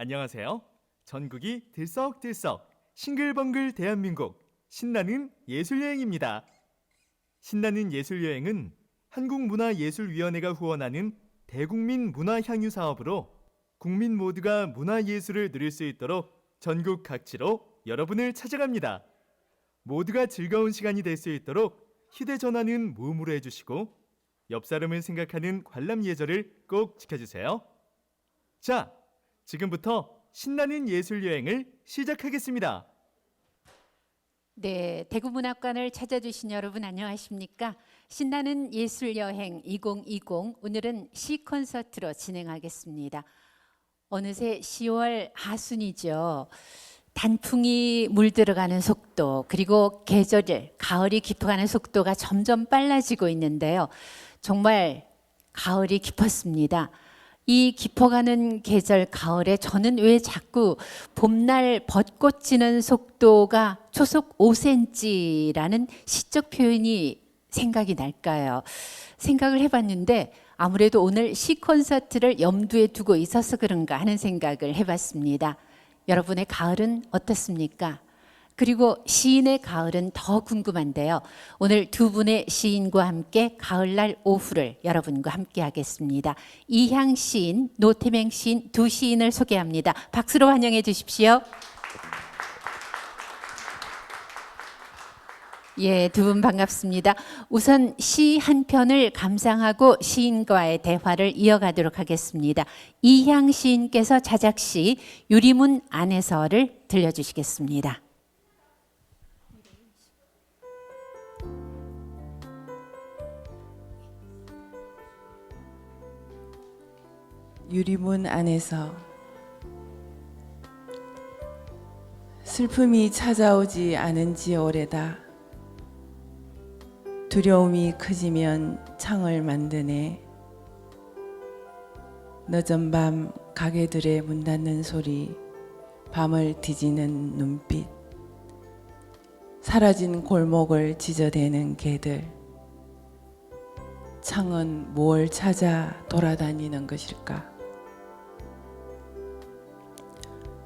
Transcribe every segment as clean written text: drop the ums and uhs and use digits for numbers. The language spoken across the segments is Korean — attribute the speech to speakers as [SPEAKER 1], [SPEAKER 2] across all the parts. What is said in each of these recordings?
[SPEAKER 1] 안녕하세요. 전국이 들썩들썩 싱글벙글 대한민국 신나는 예술여행입니다. 신나는 예술여행은 한국문화예술위원회가 후원하는 대국민 문화향유 사업으로 국민 모두가 문화예술을 누릴 수 있도록 전국 각지로 여러분을 찾아갑니다. 모두가 즐거운 시간이 될 수 있도록 휴대전화는 무음으로 해주시고 옆 사람을 생각하는 관람 예절을 꼭 지켜주세요. 자, 지금부터 신나는 예술여행을 시작하겠습니다.
[SPEAKER 2] 네, 대구문학관을 찾아주신 여러분 안녕하십니까? 신나는 예술여행 2020 오늘은 시 콘서트로 진행하겠습니다. 어느새 10월 하순이죠. 단풍이 물들어가는 속도 그리고 가을이 깊어가는 속도가 점점 빨라지고 있는데요. 정말 가을이 깊었습니다. 이 깊어가는 계절 가을에 저는 왜 자꾸 봄날 벚꽃 지는 속도가 초속 5cm라는 시적 표현이 생각이 날까요? 생각을 해봤는데 아무래도 오늘 시 콘서트를 염두에 두고 있어서 그런가 하는 생각을 해봤습니다. 여러분의 가을은 어떻습니까? 그리고 시인의 가을은 더 궁금한데요. 오늘 두 분의 시인과 함께 가을날 오후를 여러분과 함께 하겠습니다. 이향 시인, 노태명 시인 두 시인을 소개합니다. 박수로 환영해 주십시오. 예, 두 분 반갑습니다. 우선 시 한 편을 감상하고 시인과의 대화를 이어가도록 하겠습니다. 이향 시인께서 자작시 유리문 안에서를 들려주시겠습니다.
[SPEAKER 3] 유리문 안에서 슬픔이 찾아오지 않은 지 오래다. 두려움이 커지면 창을 만드네. 늦은 밤 가게들의 문 닫는 소리, 밤을 뒤지는 눈빛, 사라진 골목을 지저대는 개들. 창은 뭘 찾아 돌아다니는 것일까?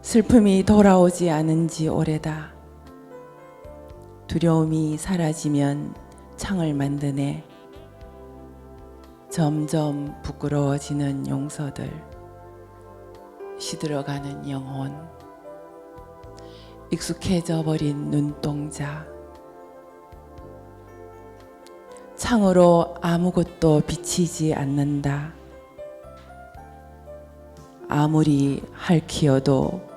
[SPEAKER 3] 슬픔이 돌아오지 않은 지 오래다. 두려움이 사라지면 창을 만드네. 점점 부끄러워지는 용서들, 시들어가는 영혼, 익숙해져 버린 눈동자. 창으로 아무것도 비치지 않는다. 아무리 핥히어도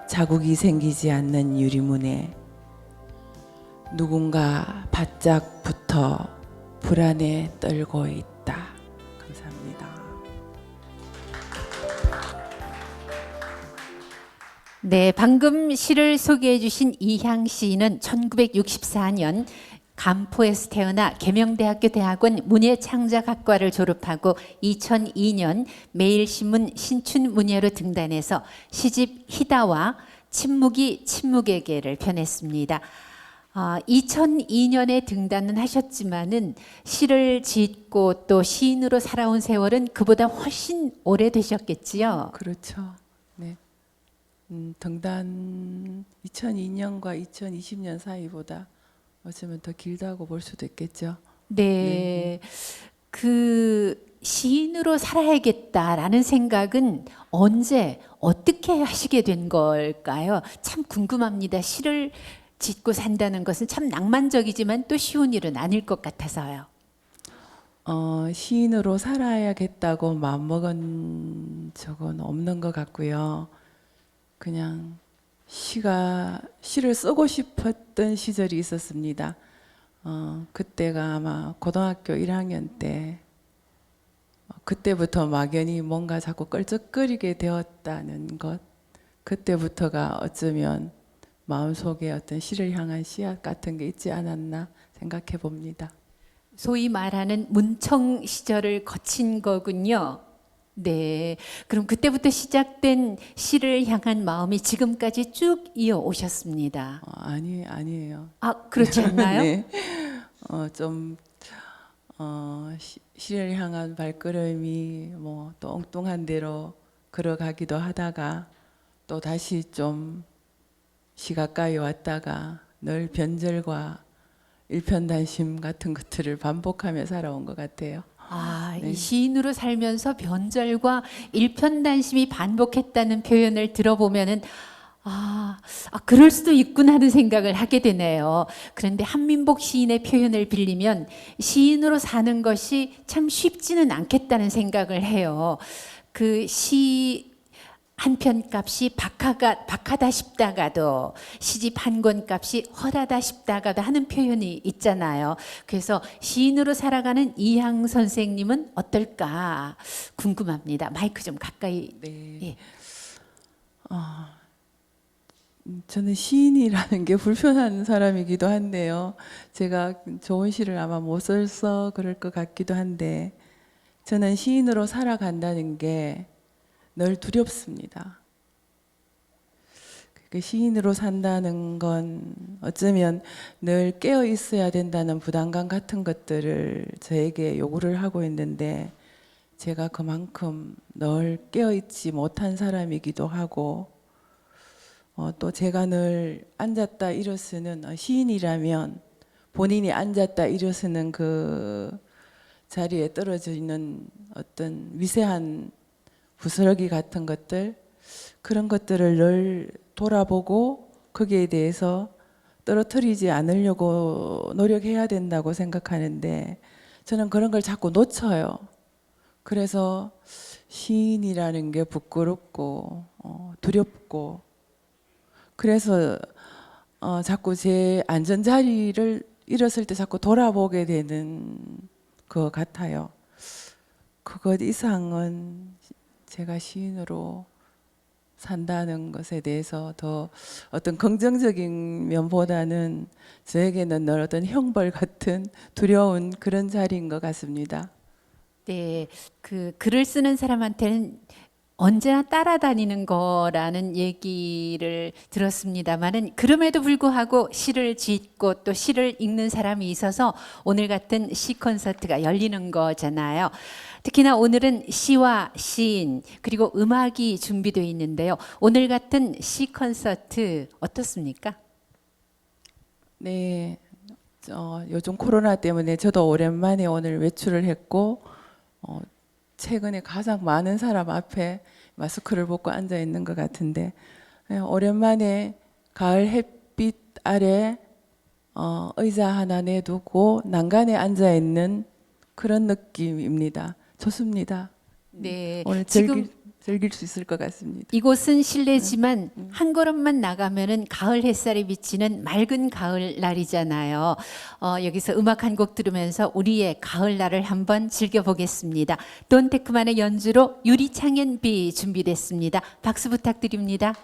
[SPEAKER 3] 자국이 생기지 않는 유리문에 누군가 바짝 붙어 불안에 떨고 있다. 감사합니다.
[SPEAKER 2] 네, 방금 시를 소개해 주신 이향 시인은 1964년 간포에서 태어나 계명대학교 대학원 문예창작학과를 졸업하고 2002년 매일신문 신춘문예로 등단해서 시집 희다와 침묵이 침묵에게를 펴냈습니다. 2002년에 등단은 하셨지만은 시를 짓고 또 시인으로 살아온 세월은 그보다 훨씬 오래되셨겠지요.
[SPEAKER 3] 그렇죠. 네. 등단 2002년과 2020년 사이보다 어쩌면 더 길다고 볼 수도 있겠죠.
[SPEAKER 2] 네. 그 시인으로 살아야겠다라는 생각은 언제 어떻게 하시게 된 걸까요? 참 궁금합니다. 시를 짓고 산다는 것은 참 낭만적이지만 또 쉬운 일은 아닐 것 같아서요.
[SPEAKER 3] 시인으로 살아야겠다고 마음먹은 적은 없는 것 같고요. 그냥 시를 쓰고 싶었던 시절이 있었습니다. 그때가 아마 고등학교 1학년 때, 그때부터 막연히 뭔가 자꾸 껄쩍거리게 되었다는 것, 그때부터가 어쩌면 마음속에 어떤 시를 향한 씨앗 같은 게 있지 않았나 생각해 봅니다.
[SPEAKER 2] 소위 말하는 문청 시절을 거친 거군요. 네. 그럼 그때부터 시작된 시를 향한 마음이 지금까지 쭉 이어오셨습니다.
[SPEAKER 3] 아니에요.
[SPEAKER 2] 그렇지 않나요?
[SPEAKER 3] 네. 시를 향한 발걸음이 뭐 또 엉뚱한 대로 걸어가기도 하다가 또 다시 좀 시가까이 왔다가 늘 변절과 일편단심 같은 것들을 반복하며 살아온 것 같아요.
[SPEAKER 2] 이 시인으로 살면서 변절과 일편단심이 반복했다는 표현을 들어보면은 그럴 수도 있구나 하는 생각을 하게 되네요. 그런데 한민복 시인의 표현을 빌리면 시인으로 사는 것이 참 쉽지는 않겠다는 생각을 해요. 그 시 한 편 값이 박하다 싶다가도 시집 한 권 값이 헐하다 싶다가도 하는 표현이 있잖아요. 그래서 시인으로 살아가는 이향 선생님은 어떨까 궁금합니다. 마이크 좀 가까이.
[SPEAKER 3] 네.
[SPEAKER 2] 예.
[SPEAKER 3] 저는 시인이라는 게 불편한 사람이기도 한데요. 제가 좋은 시를 아마 못 써서 그럴 것 같기도 한데, 저는 시인으로 살아간다는 게 늘 두렵습니다. 그 시인으로 산다는 건 어쩌면 늘 깨어 있어야 된다는 부담감 같은 것들을 저에게 요구를 하고 있는데, 제가 그만큼 늘 깨어 있지 못한 사람이기도 하고, 또 제가 늘 앉았다 일어서는, 시인이라면 본인이 앉았다 일어서는 그 자리에 떨어져 있는 어떤 미세한 부스러기 같은 것들, 그런 것들을 늘 돌아보고 거기에 대해서 떨어뜨리지 않으려고 노력해야 된다고 생각하는데, 저는 그런 걸 자꾸 놓쳐요. 그래서 시인이라는 게 부끄럽고 두렵고, 그래서 자꾸 제 앉은 자리를 일었을 때 자꾸 돌아보게 되는 것 같아요. 그것 이상은 제가 시인으로 산다는 것에 대해서 더 어떤 긍정적인 면보다는 저에게는 늘 어떤 형벌 같은 두려운 그런 자리인 것 같습니다.
[SPEAKER 2] 네, 그 글을 쓰는 사람한테는 언제나 따라다니는 거라는 얘기를 들었습니다만은, 그럼에도 불구하고 시를 짓고 또 시를 읽는 사람이 있어서 오늘 같은 시 콘서트가 열리는 거잖아요. 특히나 오늘은 시와 시인 그리고 음악이 준비되어 있는데요. 오늘 같은 시 콘서트 어떻습니까?
[SPEAKER 3] 네, 요즘 코로나 때문에 저도 오랜만에 오늘 외출을 했고, 최근에 가장 많은 사람 앞에 마스크를 벗고 앉아 있는 것 같은데, 오랜만에 가을 햇빛 아래 의자 하나 내두고 난간에 앉아 있는 그런 느낌입니다. 좋습니다.
[SPEAKER 2] 네,
[SPEAKER 3] 오늘
[SPEAKER 2] 지금
[SPEAKER 3] 즐길 수 있을 것 같습니다.
[SPEAKER 2] 이곳은 실내지만 한 걸음만 나가면은 가을 햇살이 비치는 맑은 가을 날이잖아요. 여기서 음악 한 곡 들으면서 우리의 가을 날을 한번 즐겨보겠습니다. 돈 테크만의 연주로 유리창엔 비 준비됐습니다. 박수 부탁드립니다.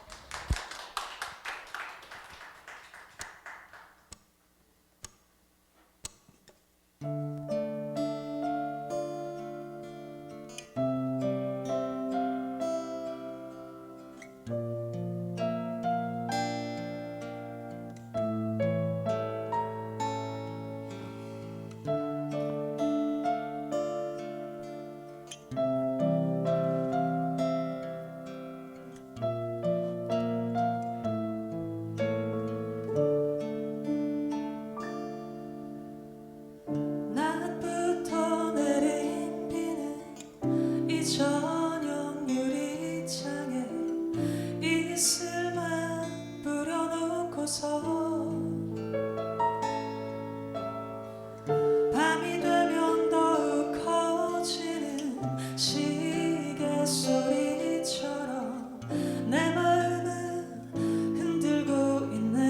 [SPEAKER 4] 낮부터 내린 비는 이 저녁 유리창에 이슬만 뿌려놓고서 밤이 되면 더욱 커지는 시계 소리처럼 내 마음은 흔들고 있네.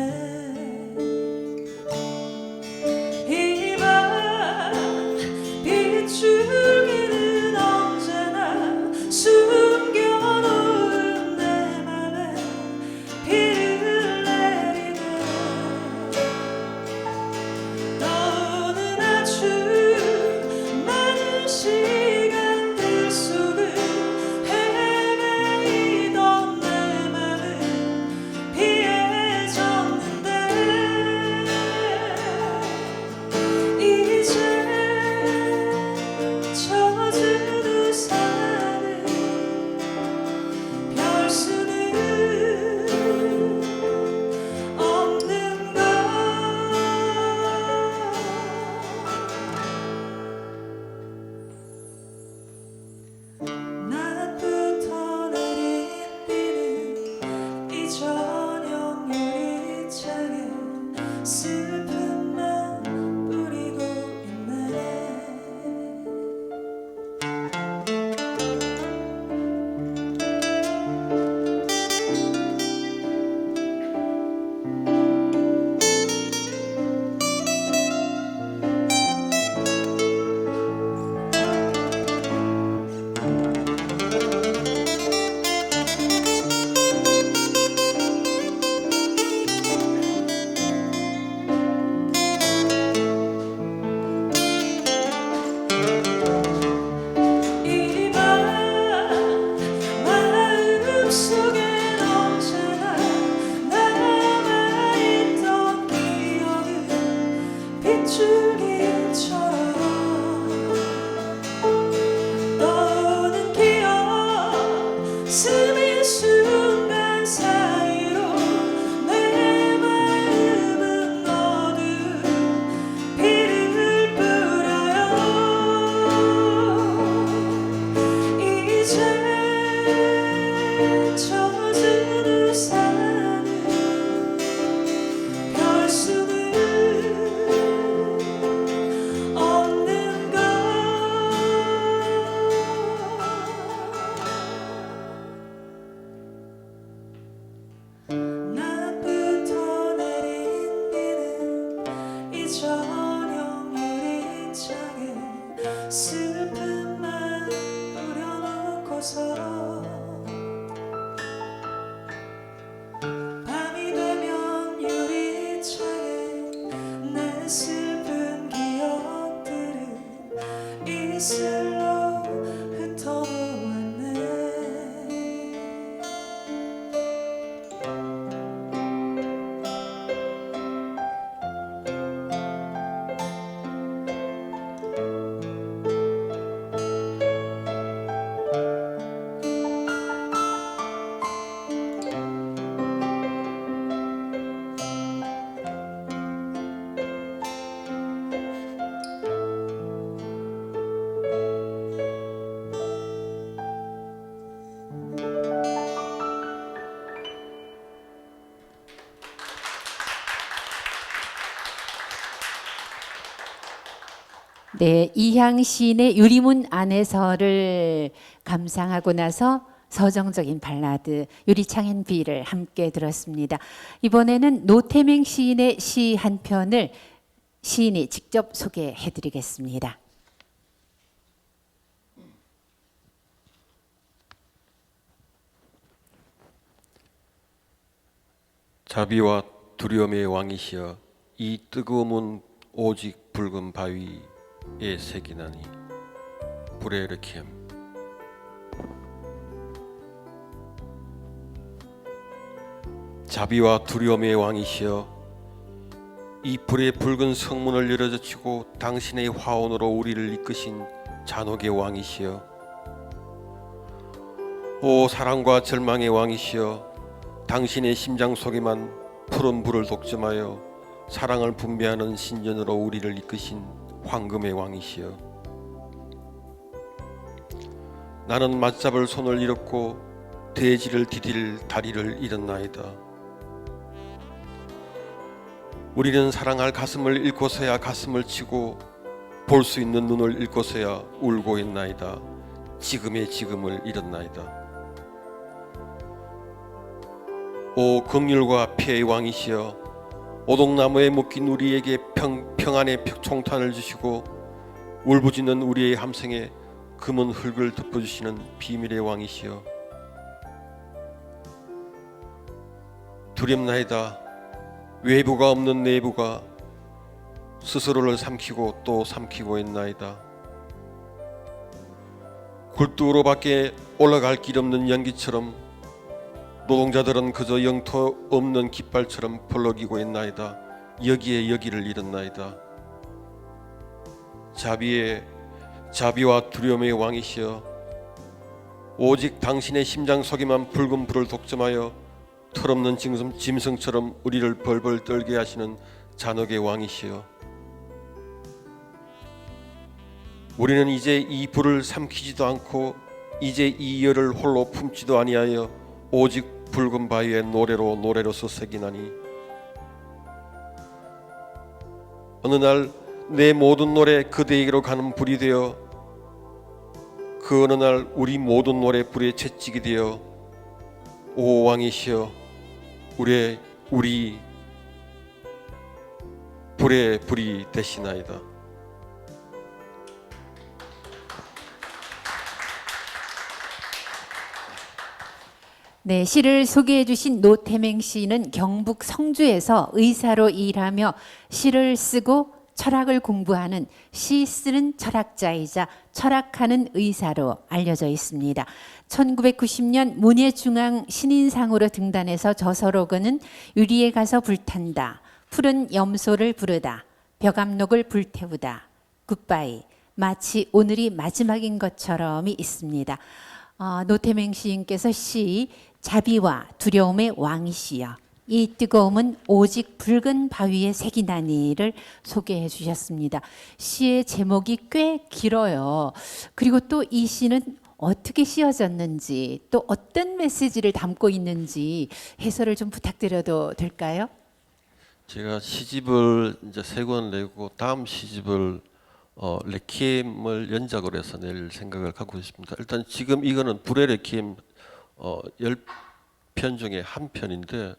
[SPEAKER 4] 이 밤 빗줄기는 언제나 숨겨놓은 내 맘에 비를 내리네. 젖은 우산을 펼 수는 없는가. 낮부터 내린 비는 이 저녁 유리창에 슬픔만 뿌려놓고서 밤이 되면 유리창에 내 슬픈 기억들은 이슬로 흩어놓았네.
[SPEAKER 2] 네, 이향 시인의 유리문 안에서를 감상하고 나서 서정적인 발라드 유리창엔 비를 함께 들었습니다. 이번에는 노태맹 시인의 시 한 편을 시인이 직접 소개해 드리겠습니다.
[SPEAKER 5] 자비와 두려움의 왕이시여 이 뜨거움은 오직 붉은 바위에 새기나니. 불의 레퀴엠. 자비와 두려움의 왕이시여 이 불의 붉은 성문을 열어젖히고 당신의 화원으로 우리를 이끄신 잔혹의 왕이시여, 오 사랑과 절망의 왕이시여 당신의 심장 속에만 푸른 불을 독점하여 사랑을 분배하는 신전으로 우리를 이끄신 황금의 왕이시여, 나는 맞잡을 손을 잃었고 대지를 디딜 다리를 잃었나이다. 우리는 사랑할 가슴을 잃고서야 가슴을 치고 볼 수 있는 눈을 잃고서야 울고 있나이다. 지금의 지금을 잃었나이다. 오 긍휼과 피의 왕이시여 오동나무에 묶인 우리에게 평안의 총탄을 주시고 울부짖는 우리의 함성에 금은 흙을 덮어주시는 비밀의 왕이시여, 두렵나이다. 외부가 없는 내부가 스스로를 삼키고 또 삼키고 있나이다. 굴뚝으로 밖에 올라갈 길 없는 연기처럼 노동자들은 그저 영토 없는 깃발처럼 벌럭이고 있나이다. 여기에 여기를 잃었나이다. 자비와 두려움의 왕이시여 오직 당신의 심장 속에만 붉은 불을 독점하여 털없는 짐승처럼 우리를 벌벌 떨게 하시는 잔혹의 왕이시여, 우리는 이제 이 불을 삼키지도 않고 이제 이 열을 홀로 품지도 아니하여 오직 붉은 바위의 노래로서 새기나니. 어느 날 내 모든 노래 그대에게로 가는 불이 되어 그 어느 날 우리 모든 노래 불에 채찍이 되어 오 왕이시여 우리 불의 불이 되시나이다.
[SPEAKER 2] 네, 시를 소개해 주신 노태맹 시인은 경북 성주에서 의사로 일하며 시를 쓰고 철학을 공부하는 시 쓰는 철학자이자 철학하는 의사로 알려져 있습니다. 1990년 문예중앙 신인상으로 등단해서 저서록은 유리에 가서 불탄다, 푸른 염소를 부르다, 벼감록을 불태우다, 굿바이, 마치 오늘이 마지막인 것처럼이 있습니다. 노태맹 시인께서 시 자비와 두려움의 왕이시여 이 뜨거움은 오직 붉은 바위에 새기나니를 소개해 주셨습니다. 시의 제목이 꽤 길어요. 그리고 또 이 시는 어떻게 씌어졌는지 또 어떤 메시지를 담고 있는지 해설을 좀 부탁드려도 될까요?
[SPEAKER 5] 제가 시집을 이제 3권 내고 다음 시집을 레퀴엠을 연작으로 해서 낼 생각을 갖고 있습니다. 일단 지금 이거는 불의 레퀴엠 10편 중에 한 편인데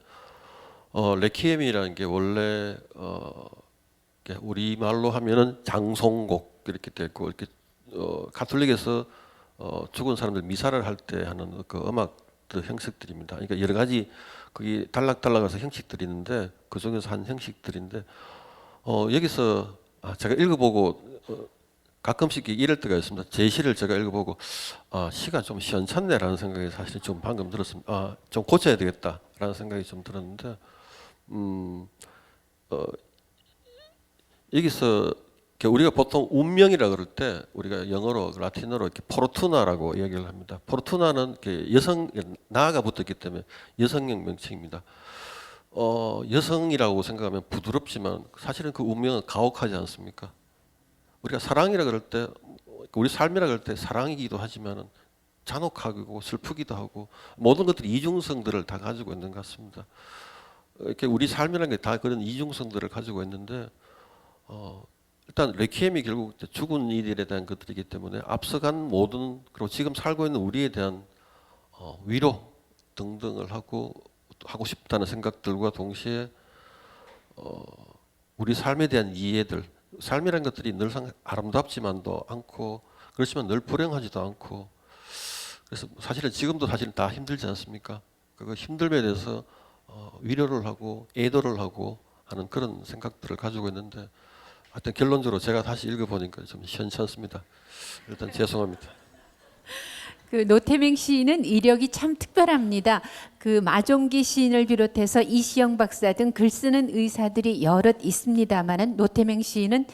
[SPEAKER 5] 레퀴엠이라는 게 원래 우리 말로 하면은 장송곡 이렇게 됐고 이렇게 가톨릭에서 죽은 사람들 미사를 할 때 하는 그 음악들 형식들입니다. 그러니까 여러 가지 거기 달락달락해서 형식들이 있는데 그 중에서 한 형식들인데 여기서 제가 읽어보고 가끔씩 이럴 때가 있습니다. 제 시를 제가 읽어보고 시가 좀 시원찮네라는 생각이 사실 좀 방금 들었습니다. 좀 고쳐야 되겠다라는 생각이 좀 들었는데 여기서 우리가 보통 운명이라 그럴 때 우리가 영어로 라틴어로 이렇게 포르투나라고 이야기를 합니다. 포르투나는 여성 나가 붙었기 때문에 여성형 명칭입니다. 여성이라고 생각하면 부드럽지만 사실은 그 운명은 가혹하지 않습니까? 우리가 사랑이라 그럴 때 우리 삶이라 그럴 때 사랑이기도 하지만은 잔혹하고 슬프기도 하고 모든 것들이 이중성들을 다 가지고 있는 것 같습니다. 이렇게 우리 삶이라는 게 다 그런 이중성들을 가지고 있는데 일단 레퀴엠이 결국 죽은 이들에 대한 것들이기 때문에 앞서간 모든 그리고 지금 살고 있는 우리에 대한 위로 등등을 하고 싶다는 생각들과 동시에 우리 삶에 대한 이해들 삶이라는 것들이 늘상 아름답지만도 않고 그렇지만 늘 불행하지도 않고 그래서 사실은 지금도 사실은 다 힘들지 않습니까? 그 힘듦에 대해서 위로를 하고 애도를 하고 하는 그런 생각들을 가지고 있는데 하여튼 결론적으로 제가 다시 읽어보니까 좀 시원찮습니다. 일단 죄송합니다.
[SPEAKER 2] 그 노태맹 시인은 이력이 참 특별합니다. 그 마종기 시인을 비롯해서 이시영 박사 등 글 쓰는 의사들이 여럿 있습니다만은 노태맹 시인은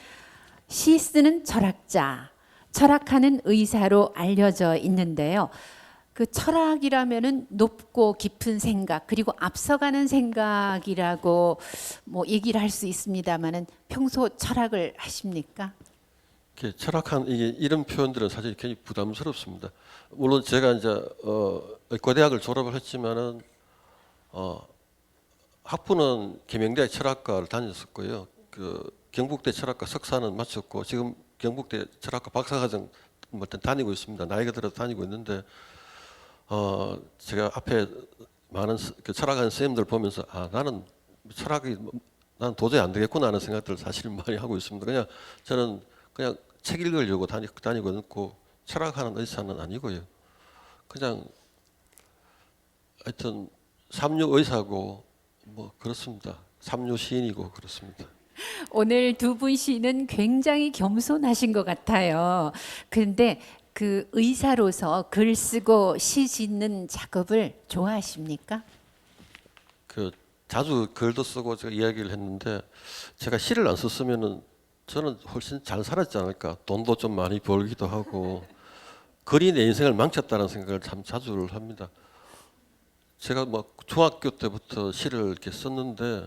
[SPEAKER 2] 시 쓰는 철학자, 철학하는 의사로 알려져 있는데요. 그 철학이라면은 높고 깊은 생각 그리고 앞서가는 생각이라고 뭐 얘기를 할 수 있습니다만은 평소 철학을 하십니까?
[SPEAKER 5] 철학한 이런 표현들은 사실 굉장히 부담스럽습니다. 물론 제가 이제 의과대학을 졸업을 했지만은 학부는 계명대 철학과를 다녔었고요. 그 경북대 철학과 석사는 마쳤고 지금 경북대 철학과 박사과정 다니고 있습니다. 나이가 들어서 다니고 있는데 제가 앞에 많은 철학하는 선생님들 보면서 나는 철학이 난 도저히 안 되겠구나 하는 생각들을 사실 많이 하고 있습니다. 저는 그냥 책 읽으려고 다니고 있고 철학하는 의사는 아니고요. 그냥 하여튼 삼류 의사고 뭐 그렇습니다. 삼류 시인이고 그렇습니다.
[SPEAKER 2] 오늘 두 분 시인은 굉장히 겸손하신 것 같아요. 그런데 그 의사로서 글 쓰고 시 짓는 작업을 좋아하십니까?
[SPEAKER 5] 자주 글도 쓰고 제가 이야기를 했는데 제가 시를 안 썼으면은 저는 훨씬 잘 살았지 않을까. 돈도 좀 많이 벌기도 하고 글이 내 인생을 망쳤다는 생각을 참 자주 합니다. 제가 뭐 중학교 때부터 시를 이렇게 썼는데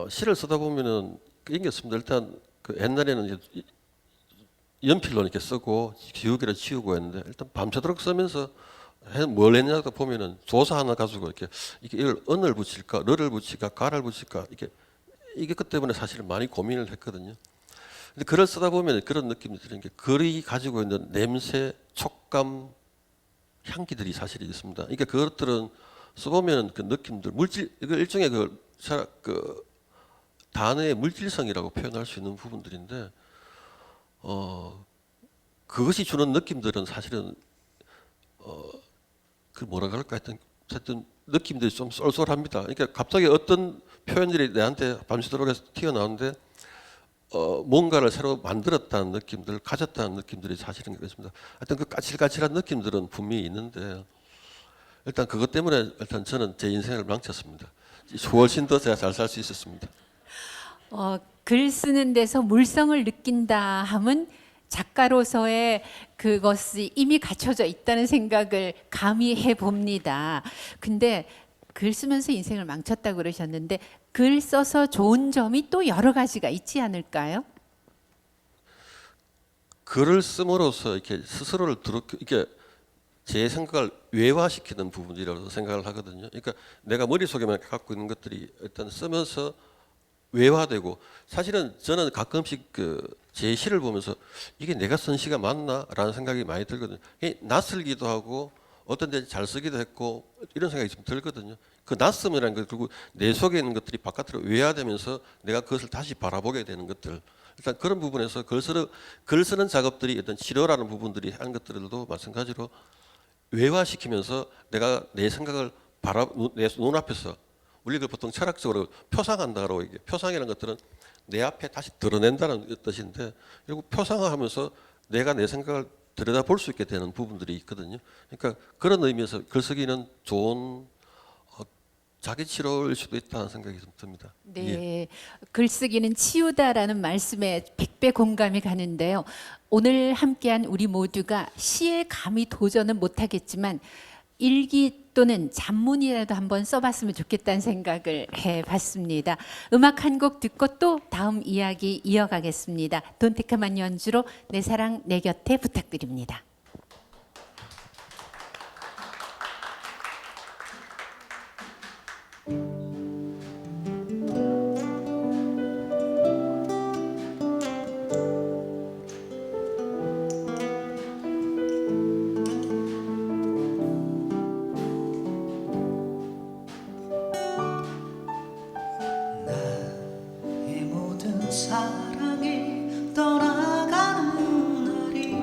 [SPEAKER 5] 시를 쓰다 보면은 이게 있습니다. 일단 그 옛날에는 이제 연필로 이렇게 쓰고 지우개를 치우고 했는데 일단 밤새도록 쓰면서 뭘 했냐고 보면은 조사 하나 가지고 이걸 은을 붙일까, 르를 붙일까, 가를 붙일까 이게 그 때문에 사실 많이 고민을 했거든요. 근데 글을 쓰다 보면 그런 느낌이 드는 게 글이 가지고 있는 냄새, 촉감, 향기들이 사실이 있습니다. 그러니까 그것들은 써보면 그 느낌들, 이거 일종의 그 단어의 물질성이라고 표현할 수 있는 부분들인데, 그것이 주는 느낌들은 사실은 그 뭐라 그럴까 하여튼 느낌들이 좀 쏠쏠합니다. 그러니까 갑자기 어떤 표현들이 내한테 밤새도록 해서 튀어나오는데 뭔가를 새로 만들었다는 느낌들, 가졌다는 느낌들이 사실은 그렇습니다. 하여튼 그 까칠까칠한 느낌들은 분명히 있는데 일단 그것 때문에 일단 저는 제 인생을 망쳤습니다. 훨씬 더 제가 잘 살 수 있었습니다.
[SPEAKER 2] 글 쓰는 데서 물성을 느낀다 함은 작가로서의 그것이 이미 갖춰져 있다는 생각을 감히 해봅니다. 근데 글 쓰면서 인생을 망쳤다고 그러셨는데 글 써서 좋은 점이 또 여러 가지가 있지 않을까요?
[SPEAKER 5] 글을 씀으로써 이렇게 스스로를 이렇게 제 생각을 외화시키는 부분이라고 생각을 하거든요. 그러니까 내가 머릿속에만 갖고 있는 것들이 일단 쓰면서 외화되고, 사실은 저는 가끔씩 제 시를 보면서 이게 내가 쓴 시가 맞나라는 생각이 많이 들거든요. 낯설기도 하고 어떤 데 잘 쓰기도 했고 이런 생각이 좀 들거든요. 그 낯섦이라는 것, 그리고 내 속에 있는 것들이 바깥으로 외화되면서 내가 그것을 다시 바라보게 되는 것들, 일단 그런 부분에서 글 쓰는 작업들이 어떤 치료라는 부분들이 하는 것들도 마찬가지로 외화시키면서 내가 내 생각을 내 눈앞에서, 우리가 보통 철학적으로 표상한다고 얘기해요. 표상이라는 것들은 내 앞에 다시 드러낸다는 뜻인데, 결국 표상화하면서 내가 내 생각을 들여다볼 수 있게 되는 부분들이 있거든요. 그러니까 그런 의미에서 글쓰기는 좋은 자기 치료일 수도 있다는 생각이 좀 듭니다.
[SPEAKER 2] 네,
[SPEAKER 5] 예.
[SPEAKER 2] 글쓰기는 치유다라는 말씀에 100배 공감이 가는데요. 오늘 함께한 우리 모두가 시에 감히 도전은 못하겠지만 일기 또는 잡문이라도 한번 써봤으면 좋겠다는 생각을 해봤습니다. 음악 한 곡 듣고 또 다음 이야기 이어가겠습니다. 돈테크만 연주로 내 사랑 내 곁에 부탁드립니다.
[SPEAKER 4] 이 모든 사랑이 떠나가는 날이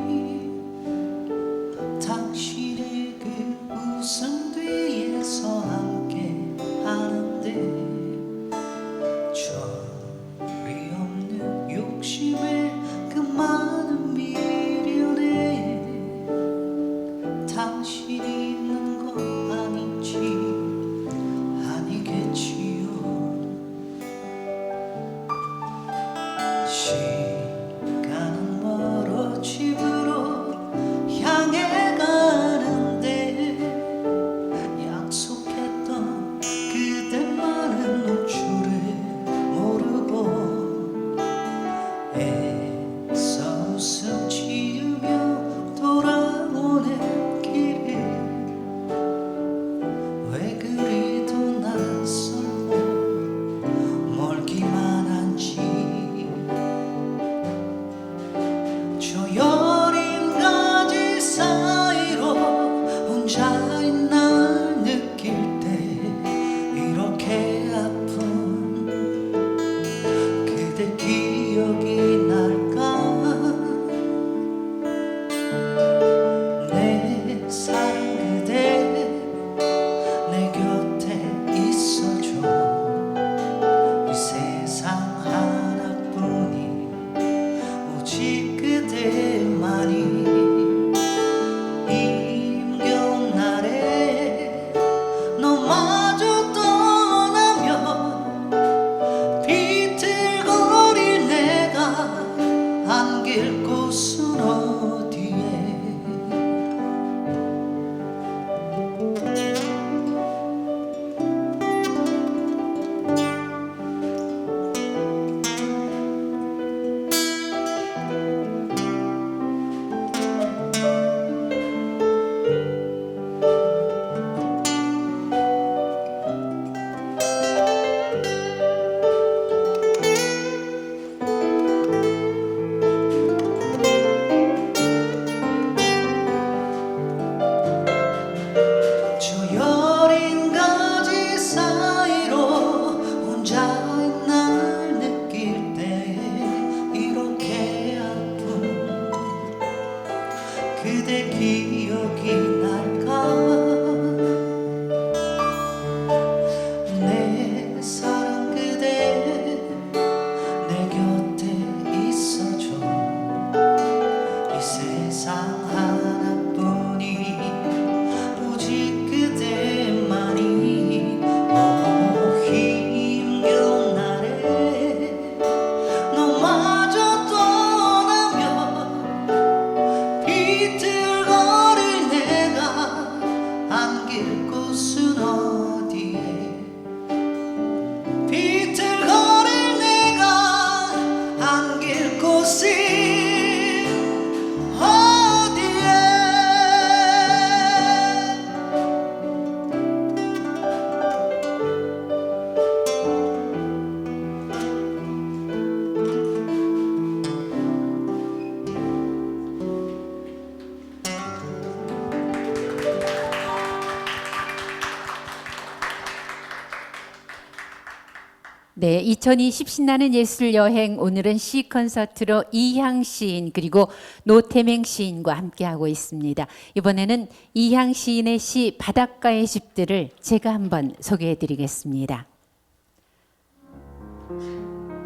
[SPEAKER 2] 네, 2020 신나는 예술 여행 오늘은 시 콘서트로 이향 시인 그리고 노태맹 시인과 함께하고 있습니다. 이번에는 이향 시인의 시 바닷가의 집들을 제가 한번 소개해 드리겠습니다.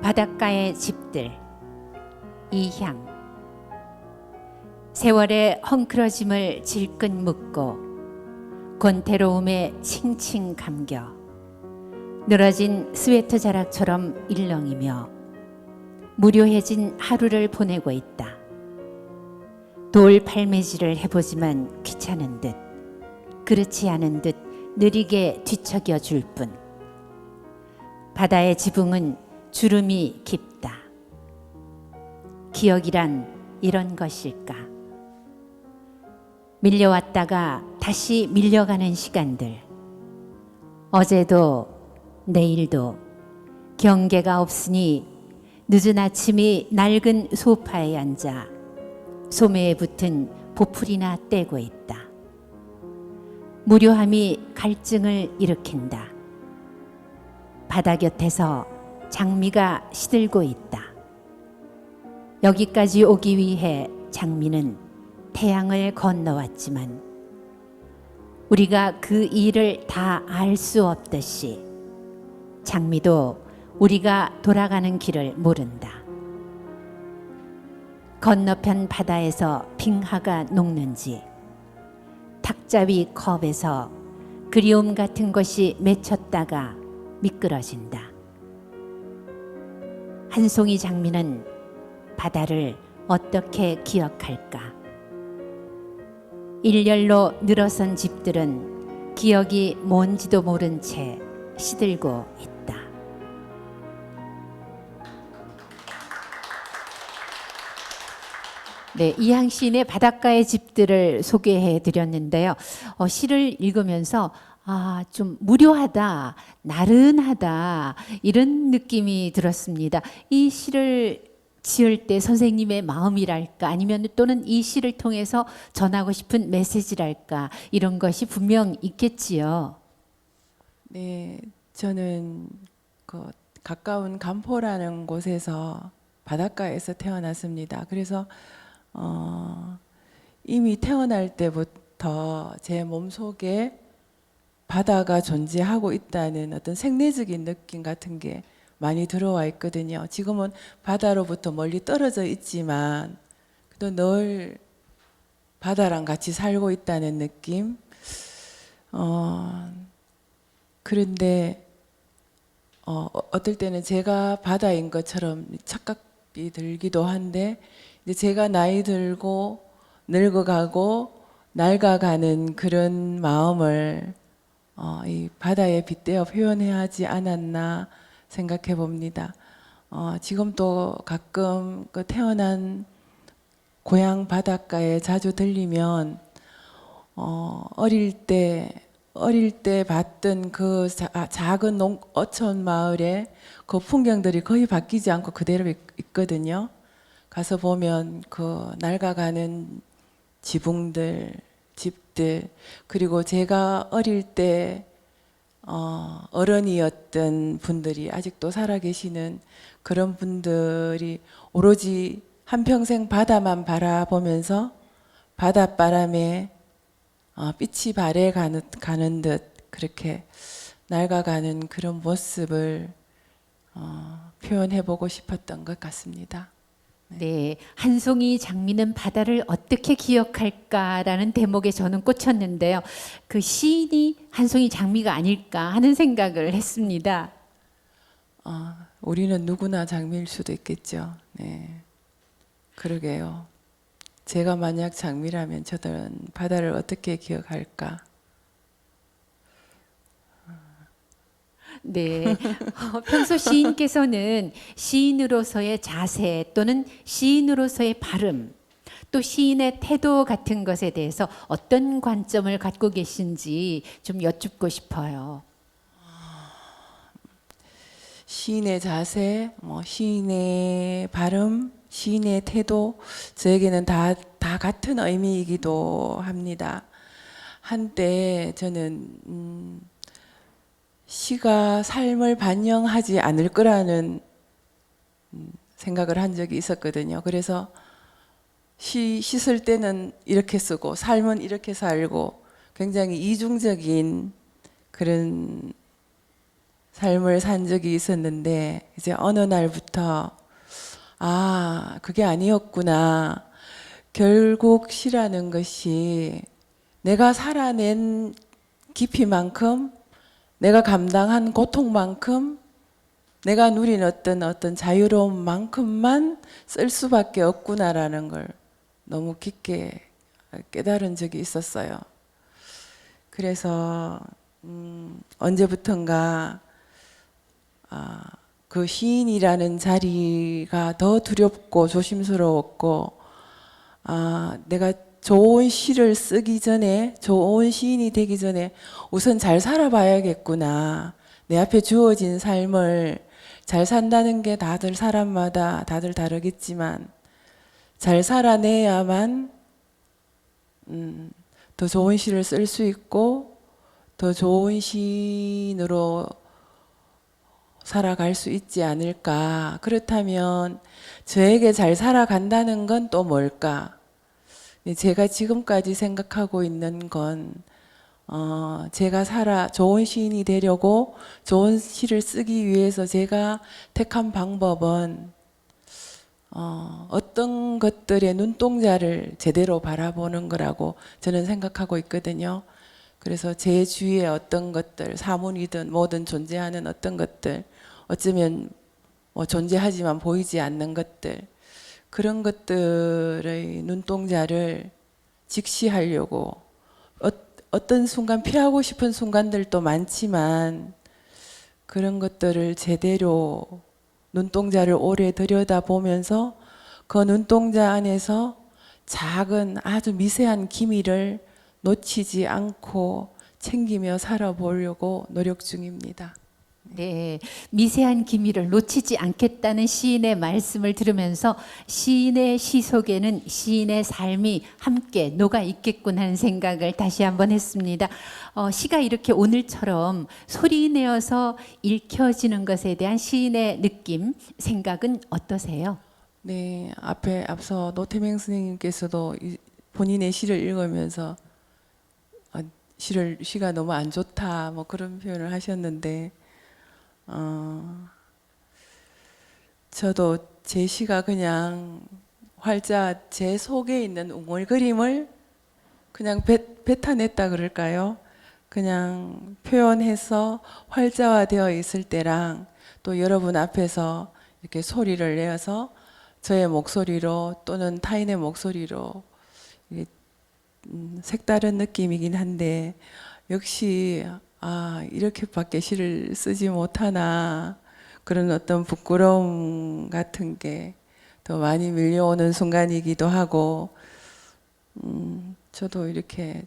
[SPEAKER 2] 바닷가의 집들 이향 세월의 헝클어짐을 질끈 묶고 권태로움에 칭칭 감겨 늘어진 스웨터 자락처럼 일렁이며 무료해진 하루를 보내고 있다. 돌 팔매질을 해보지만 귀찮은 듯 그렇지 않은 듯 느리게 뒤척여 줄 뿐. 바다의 지붕은 주름이 깊다. 기억이란 이런 것일까? 밀려왔다가 다시 밀려가는 시간들. 어제도 내일도 경계가 없으니 늦은 아침이 낡은 소파에 앉아 소매에 붙은 보풀이나 떼고 있다. 무료함이 갈증을 일으킨다. 바다 곁에서 장미가 시들고 있다. 여기까지 오기 위해 장미는 태양을 건너왔지만 우리가 그 일을 다 알 수 없듯이 장미도 우리가 돌아가는 길을 모른다. 건너편 바다에서 빙하가 녹는지 탁자위 컵에서 그리움 같은 것이 맺혔다가 미끄러진다. 한 송이 장미는 바다를 어떻게 기억할까? 일렬로 늘어선 집들은 기억이 뭔지도 모른 채 시들고 있다. 네, 이향 시인의 바닷가의 집들을 소개해 드렸는데요. 시를 읽으면서 좀 무료하다, 나른하다 이런 느낌이 들었습니다. 이 시를 지을 때 선생님의 마음이랄까 아니면 또는 이 시를 통해서 전하고 싶은 메시지랄까 이런 것이 분명 있겠지요.
[SPEAKER 3] 네, 저는 그 가까운 간포라는 곳에서 바닷가에서 태어났습니다. 그래서 이미 태어날 때부터 제 몸속에 바다가 존재하고 있다는 어떤 생리적인 느낌 같은 게 많이 들어와 있거든요. 지금은 바다로부터 멀리 떨어져 있지만 또 늘 바다랑 같이 살고 있다는 느낌. 그런데 어떨 때는 제가 바다인 것처럼 착각이 들기도 한데 이제 제가 나이 들고 늙어가고 낡아가는 그런 마음을 이 바다에 빗대어 표현해야 하지 않았나 생각해 봅니다. 지금도 가끔 그 태어난 고향 바닷가에 자주 들리면 어릴 때 봤던 그 작은 어촌 마을에 그 풍경들이 거의 바뀌지 않고 그대로 있거든요. 가서 보면 그 낡아가는 지붕들, 집들, 그리고 제가 어릴 때 어른이었던 분들이 아직도 살아계시는 그런 분들이 오로지 한평생 바다만 바라보면서 바닷바람에 빛이 발해가는 듯 그렇게 낡아가는 그런 모습을 표현해보고 싶었던 것 같습니다.
[SPEAKER 2] 네, 한 송이 장미는 바다를 어떻게 기억할까라는 대목에 저는 꽂혔는데요. 그 시인이 한 송이 장미가 아닐까 하는 생각을 했습니다.
[SPEAKER 3] 우리는 누구나 장미일 수도 있겠죠. 네, 그러게요. 제가 만약 장미라면 저들은 바다를 어떻게 기억할까?
[SPEAKER 2] 네, 평소 시인께서는 시인으로서의 자세 또는 시인으로서의 발음 또 시인의 태도 같은 것에 대해서 어떤 관점을 갖고 계신지 좀 여쭙고 싶어요.
[SPEAKER 3] 시인의 자세, 시인의 발음, 시인의 태도, 저에게는 다 같은 의미이기도 합니다. 한때 저는 시가 삶을 반영하지 않을 거라는 생각을 한 적이 있었거든요. 그래서 시 쓸 때는 이렇게 쓰고 삶은 이렇게 살고 굉장히 이중적인 그런 삶을 산 적이 있었는데 이제 어느 날부터 아, 그게 아니었구나. 결국 시라는 것이 내가 살아낸 깊이만큼 내가 감당한 고통만큼 내가 누린 어떤 자유로움만큼만 쓸 수밖에 없구나라는 걸 너무 깊게 깨달은 적이 있었어요. 그래서 언제부턴가 그 시인이라는 자리가 더 두렵고 조심스러웠고 내가 좋은 시를 쓰기 전에 좋은 시인이 되기 전에 우선 잘 살아봐야겠구나. 내 앞에 주어진 삶을 잘 산다는 게 다들 사람마다 다들 다르겠지만 잘 살아내야만 더 좋은 시를 쓸 수 있고 더 좋은 시인으로 살아갈 수 있지 않을까. 그렇다면 저에게 잘 살아간다는 건 또 뭘까? 제가 지금까지 생각하고 있는 건 제가 좋은 시인이 되려고 좋은 시를 쓰기 위해서 제가 택한 방법은 어떤 것들의 눈동자를 제대로 바라보는 거라고 저는 생각하고 있거든요. 그래서 제 주위에 어떤 것들, 사물이든 뭐든 존재하는 어떤 것들, 어쩌면 뭐 존재하지만 보이지 않는 것들, 그런 것들의 눈동자를 직시하려고 어떤 순간 피하고 싶은 순간들도 많지만 그런 것들을 제대로 눈동자를 오래 들여다보면서 그 눈동자 안에서 작은 아주 미세한 기미를 놓치지 않고 챙기며 살아보려고 노력 중입니다.
[SPEAKER 2] 네, 미세한 기미를 놓치지 않겠다는 시인의 말씀을 들으면서 시인의 시 속에는 시인의 삶이 함께 녹아 있겠군 하는 생각을 다시 한번 했습니다. 시가 이렇게 오늘처럼 소리 내어서 읽혀지는 것에 대한 시인의 느낌, 생각은 어떠세요?
[SPEAKER 3] 네, 앞서 노태명 선생님께서도 본인의 시를 읽으면서 시가 너무 안 좋다 뭐 그런 표현을 하셨는데 저도 제 시가 그냥 활자 제 속에 있는 웅얼거림을 그냥 뱉어냈다 그럴까요? 그냥 표현해서 활자화되어 있을 때랑 또 여러분 앞에서 이렇게 소리를 내어서 저의 목소리로 또는 타인의 목소리로 색다른 느낌이긴 한데 역시 이렇게밖에 시를 쓰지 못하나 그런 어떤 부끄러움 같은 게 더 많이 밀려오는 순간이기도 하고 저도 이렇게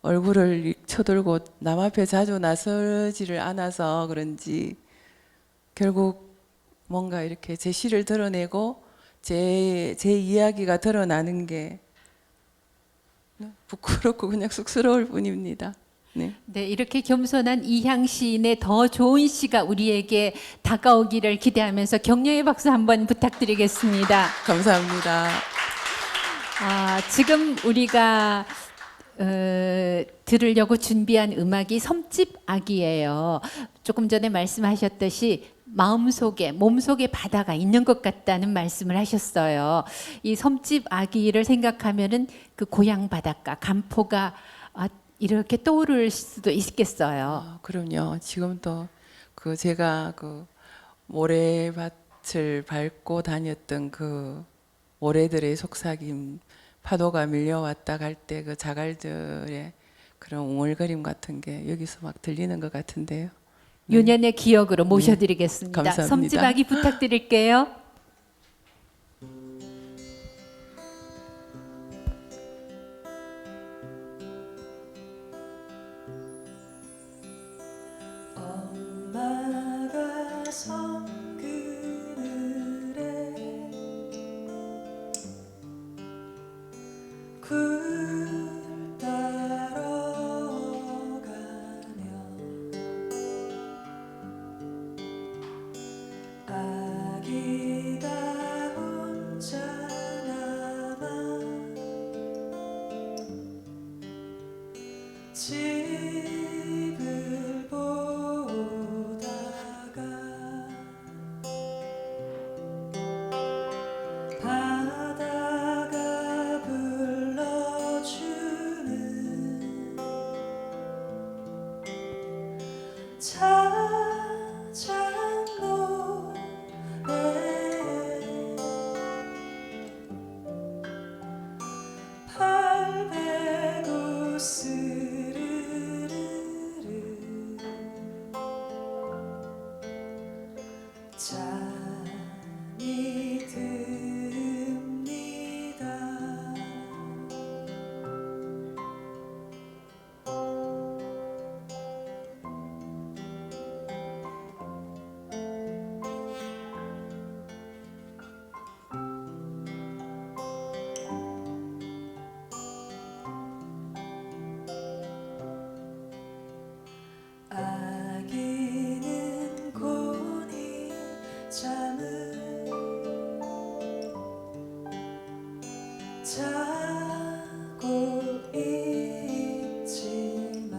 [SPEAKER 3] 얼굴을 쳐들고 남 앞에 자주 나서지를 않아서 그런지 결국 뭔가 이렇게 제 시를 드러내고 제 이야기가 드러나는 게 부끄럽고 그냥 쑥스러울 뿐입니다. 네.
[SPEAKER 2] 네, 이렇게 겸손한 이향 시인의 더 좋은 시가 우리에게 다가오기를 기대하면서 격려의 박수 한번 부탁드리겠습니다.
[SPEAKER 3] 감사합니다.
[SPEAKER 2] 지금 우리가 들으려고 준비한 음악이 섬집 아기예요. 조금 전에 말씀하셨듯이 마음속에 몸속에 바다가 있는 것 같다는 말씀을 하셨어요. 이 섬집 아기를 생각하면은 그 고향 바닷가 간포가 이렇게 떠오를 수도 있겠어요.
[SPEAKER 3] 그럼요. 지금도 제가 모래밭을 밟고 다녔던 그 모래들의 속삭임, 파도가 밀려왔다 갈 때 그 자갈들의 그런 웅얼거림 같은 게 여기서 막 들리는 것 같은데요.
[SPEAKER 2] 유년의 기억으로 모셔드리겠습니다.
[SPEAKER 3] 감사합니다.
[SPEAKER 2] 섬집 아기 부탁드릴게요.
[SPEAKER 4] 엄마가 섬 그늘에 굴 따러 가며 찬찬 노래에 팔베고 스르르르 잠이 듭니다. 아기는 곤히 잠을 자고 있지만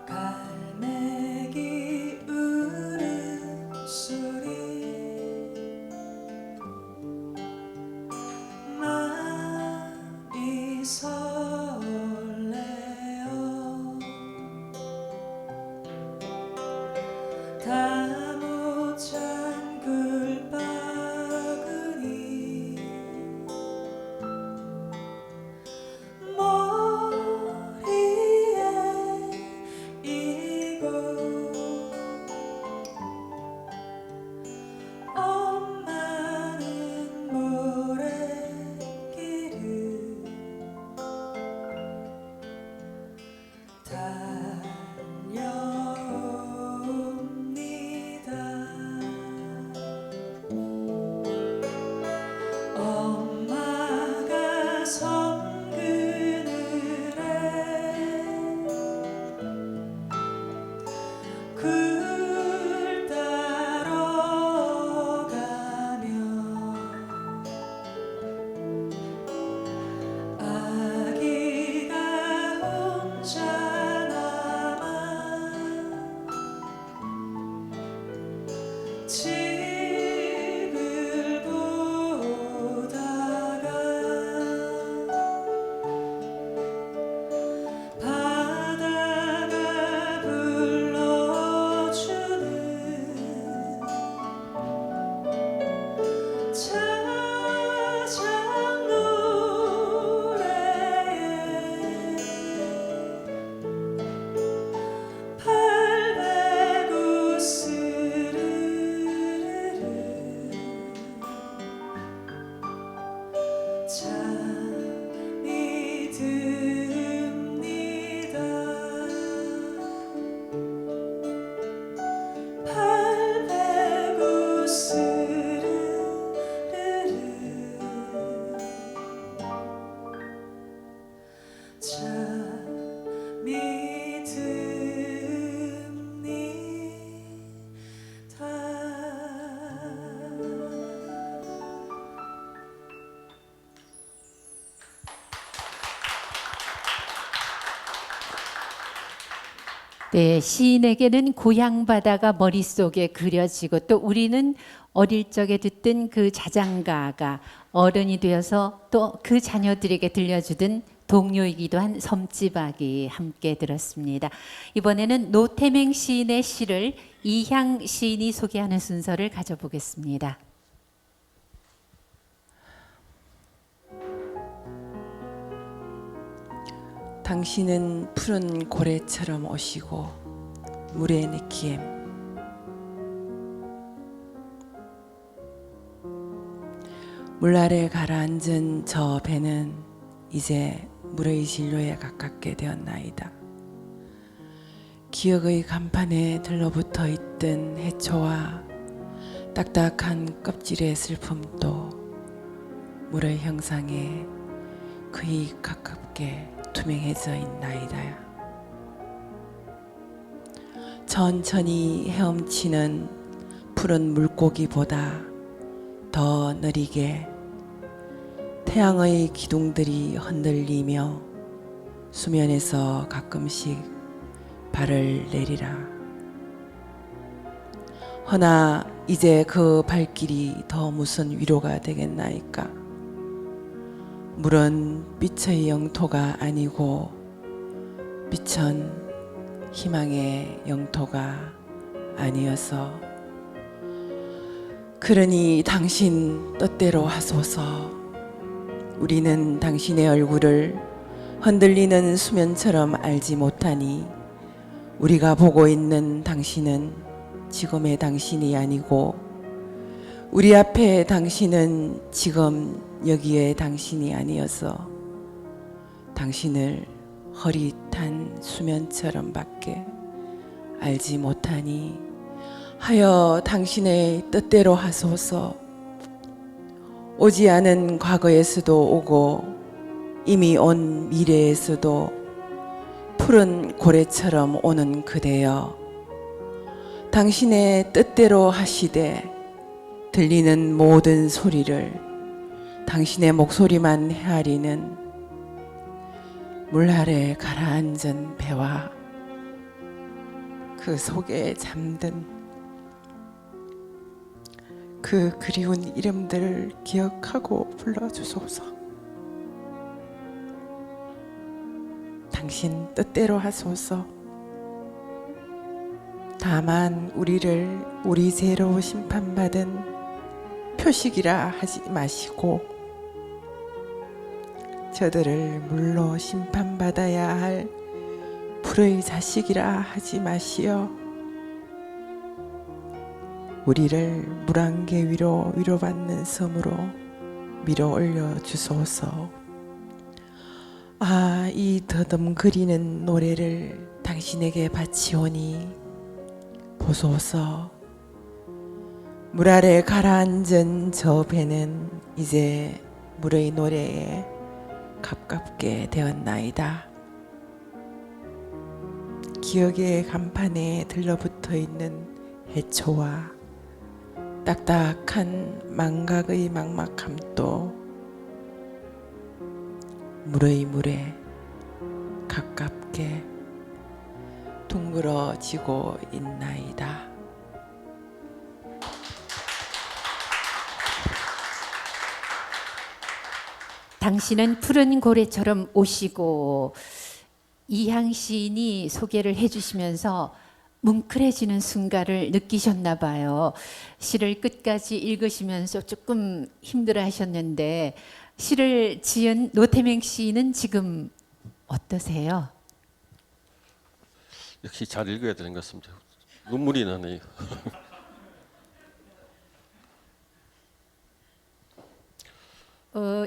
[SPEAKER 4] 갈매기 울음소리 마음이 설레어 다 못 잔 굴바구니 머리에 이고 엄마는 모래길을 달려옵니다. 엄마가 섬 그늘에 굴 따러 가며 아기가 혼자 남아 집을 보다가 바다가 불러주는 찬찬 노래에 팔베고 스르르르 잠이 듭니다. 팔베고 스르르르 잠이 듭니다.
[SPEAKER 2] 네, 시인에게는 고향 바다가 머릿속에 그려지고 또 우리는 어릴 적에 듣던 그 자장가가 어른이 되어서 또 그 자녀들에게 들려주던 동요이기도 한 섬지박이 함께 들었습니다. 이번에는 노태맹 시인의 시를 이향 시인이 소개하는 순서를 가져보겠습니다.
[SPEAKER 3] 당신은 푸른 고래처럼 오시고 물에 내키엠. 물 아래 가라앉은 저 배는 이제 물의 진로에 가깝게 되었나이다. 기억의 간판에 들러붙어 있던 해초와 딱딱한 껍질의 슬픔도 물의 형상에 거의 가깝게 투명해져 있나이다. 천천히 헤엄치는 푸른 물고기보다 더 느리게 태양의 기둥들이 흔들리며 수면에서 가끔씩 발을 내리라. 허나 이제 그 발길이 더 무슨 위로가 되겠나이까. 물은 빛의 영토가 아니고 빛은 희망의 영토가 아니어서 그러니 당신 뜻대로 하소서. 우리는 당신의 얼굴을 흔들리는 수면처럼 알지 못하니 우리가 보고 있는 당신은 지금의 당신이 아니고 우리 앞에 당신은 지금 여기에 당신이 아니어서 당신을 허릿한 수면처럼 밖에 알지 못하니 하여 당신의 뜻대로 하소서. 오지 않은 과거에서도 오고 이미 온 미래에서도 푸른 고래처럼 오는 그대여, 당신의 뜻대로 하시되 들리는 모든 소리를 당신의 목소리만 헤아리는 물 아래 가라앉은 배와 그 속에 잠든 그 그리운 이름들을 기억하고 불러주소서. 당신 뜻대로 하소서. 다만 우리를 우리 죄로 심판받은 표식이라 하지 마시고 저들을 물로 심판받아야 할 불의 자식이라 하지 마시어 우리를 물안개 위로 위로받는 섬으로 밀어 올려 주소서. 아, 이 더듬거리는 노래를 당신에게 바치오니 보소서. 물 아래 가라앉은 저 배는 이제 물의 노래에 가깝게 되었나이다. 기억의 간판에 들러붙어 있는 해초와 딱딱한 망각의 막막함도 물의 물에 가깝게 둥그러지고 있나이다.
[SPEAKER 2] 당신은 푸른 고래처럼 오시고, 이향 시인이 소개를 해주시면서 뭉클해지는 순간을 느끼셨나 봐요. 시를 끝까지 읽으시면서 조금 힘들어 하셨는데 시를 지은 노태명 시인은 지금 어떠세요?
[SPEAKER 5] 역시 잘 읽어야 되는 것 같습니다. 눈물이 나네요.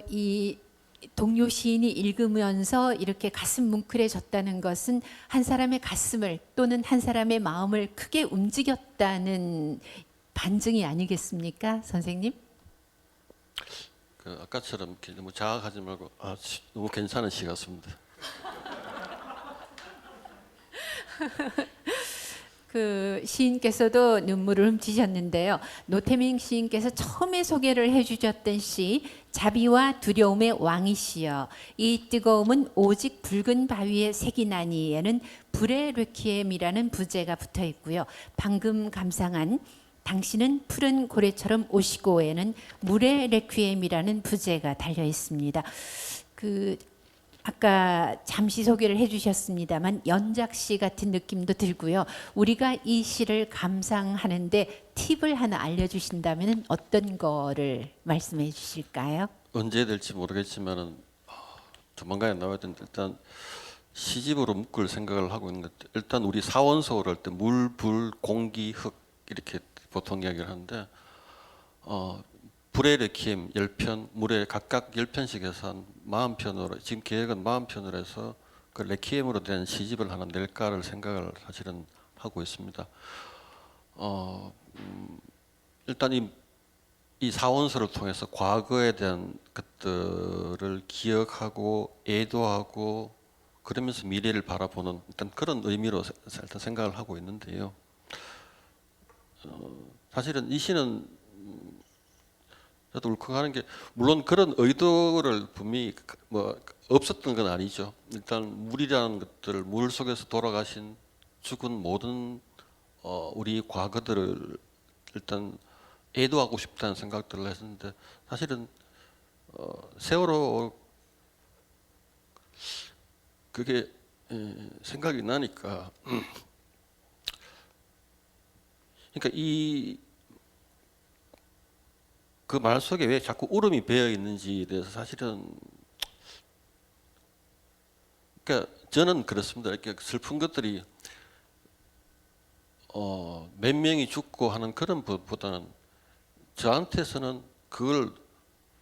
[SPEAKER 2] 이 동료 시인이 읽으면서 이렇게 가슴 뭉클해졌다는 것은 한 사람의 가슴을 또는 한 사람의 마음을 크게 움직였다는 반증이 아니겠습니까, 선생님?
[SPEAKER 5] 그 아까처럼 이렇게 너무 자학하지 말고 너무 괜찮은 시 같습니다.
[SPEAKER 2] 그 시인께서도 눈물을 훔치셨는데요. 노태명 시인께서 처음에 소개를 해주셨던 시 자비와 두려움의 왕이시여 이 뜨거움은 오직 붉은 바위에 색이 나니에는 불의 레퀴엠이라는 부제가 붙어 있고요. 방금 감상한 당신은 푸른 고래처럼 오시고에는 물의 레퀴엠이라는 부제가 달려 있습니다. 그 아까 잠시 소개를 해주셨습니다만 연작시 같은 느낌도 들고요. 우리가 이 시를 감상하는데 팁을 하나 알려주신다면 어떤 거를 말씀해 주실까요?
[SPEAKER 5] 언제 될지 모르겠지만은 조만간에 나와야 되는데 일단 시집으로 묶을 생각을 하고 있는데 일단 우리 사원소를 할 때 물, 불, 공기, 흙 이렇게 보통 이야기를 하는데 불의 레퀴엠 10편, 물에 각각 10편씩 해서 한 40편으로 지금 계획은 40편으로 해서 그 레퀴엠으로 된 시집을 하나 낼까를 생각을 사실은 하고 있습니다. 일단 이 사원서를 통해서 과거에 대한 것들을 기억하고 애도하고 그러면서 미래를 바라보는 일단 그런 의미로 일단 생각을 하고 있는데요. 사실은 이 시는 저도 울컥하는 게 물론 그런 의도를 분명히 뭐 없었던 건 아니죠. 일단 물이라는 것들, 물 속에서 돌아가신 죽은 모든 우리 과거들을 일단 애도하고 싶다는 생각들을 했는데 사실은 세월호 그게 생각이 나니까 그러니까 이 그 말 속에 왜 자꾸 울음이 배어 있는지에 대해서 사실은 그러니까 저는 그렇습니다. 이렇게 슬픈 것들이 몇 명이 죽고 하는 그런 것보다는 저한테서는 그걸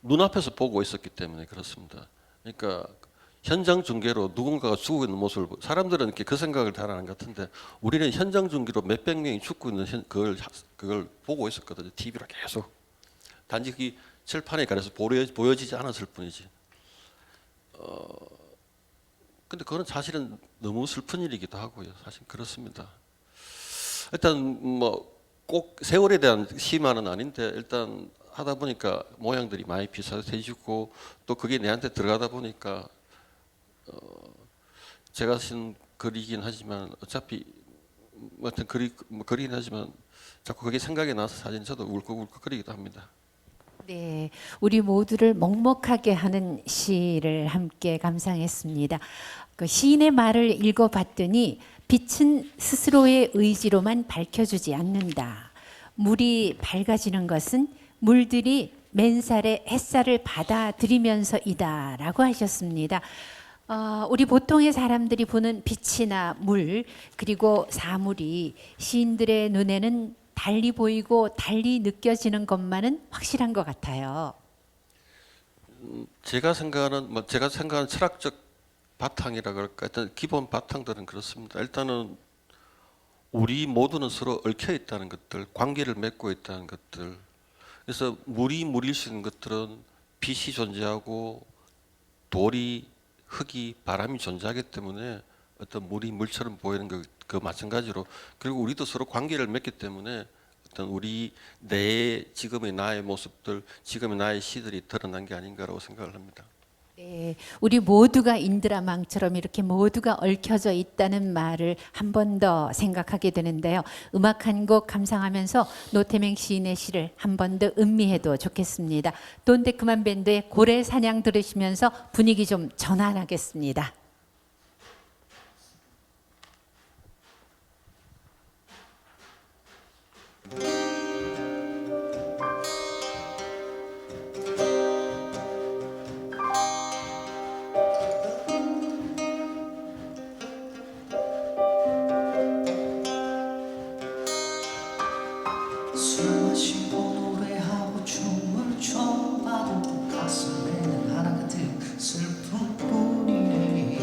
[SPEAKER 5] 눈앞에서 보고 있었기 때문에 그렇습니다. 그러니까 현장 중계로 누군가가 죽고 있는 모습을 사람들은 이렇게 그 생각을 잘 안 하는 것 같은데 우리는 현장 중계로 몇백 명이 죽고 있는 그걸 보고 있었거든요. TV로 계속. 단지 그게 칠판에 가려서 보여지지 않았을 뿐이지. 근데 그거는 사실은 너무 슬픈 일이기도 하고요. 사실 그렇습니다. 일단 뭐 꼭 세월에 대한 시만은 아닌데 일단 하다 보니까 모양들이 많이 비슷해지고 또 그게 내한테 들어가다 보니까 제가 쓴 글이긴 하지만 어차피 뭐 하여튼 글이긴 하지만 자꾸 그게 생각이 나서 사실 저도 울컥울컥거리기도 합니다.
[SPEAKER 2] 네, 우리 모두를 먹먹하게 하는 시를 함께 감상했습니다. 그 시인의 말을 읽어봤더니 빛은 스스로의 의지로만 밝혀주지 않는다. 물이 밝아지는 것은 물들이 맨살에 햇살을 받아들이면서이다라고 하셨습니다. 우리 보통의 사람들이 보는 빛이나 물 그리고 사물이 시인들의 눈에는 달리 보이고 달리 느껴지는 것만은 확실한 것 같아요.
[SPEAKER 5] 제가 생각하는 철학적 바탕이라 그럴까 일단 기본 바탕들은 그렇습니다. 일단은 우리 모두는 서로 얽혀 있다는 것들, 관계를 맺고 있다는 것들. 그래서 물일 수 있는 것들은 빛이 존재하고 돌이, 흙이, 바람이 존재하기 때문에 어떤 물이 물처럼 보이는 그 마찬가지로 그리고 우리도 서로 관계를 맺기 때문에 어떤 우리 지금의 나의 모습들, 지금의 나의 시들이 드러난 게 아닌가라고 생각을 합니다.
[SPEAKER 2] 네, 우리 모두가 인드라망처럼 이렇게 모두가 얽혀져 있다는 말을 한 번 더 생각하게 되는데요. 음악 한 곡 감상하면서 노태명 시인의 시를 한 번 더 음미해도 좋겠습니다. 돈데크만 밴드의 고래사냥 들으시면서 분위기 좀 전환하겠습니다.
[SPEAKER 4] 술 마시고 노래하고 춤을 춰봐도 가슴에는 하나 같은 슬픔뿐이네.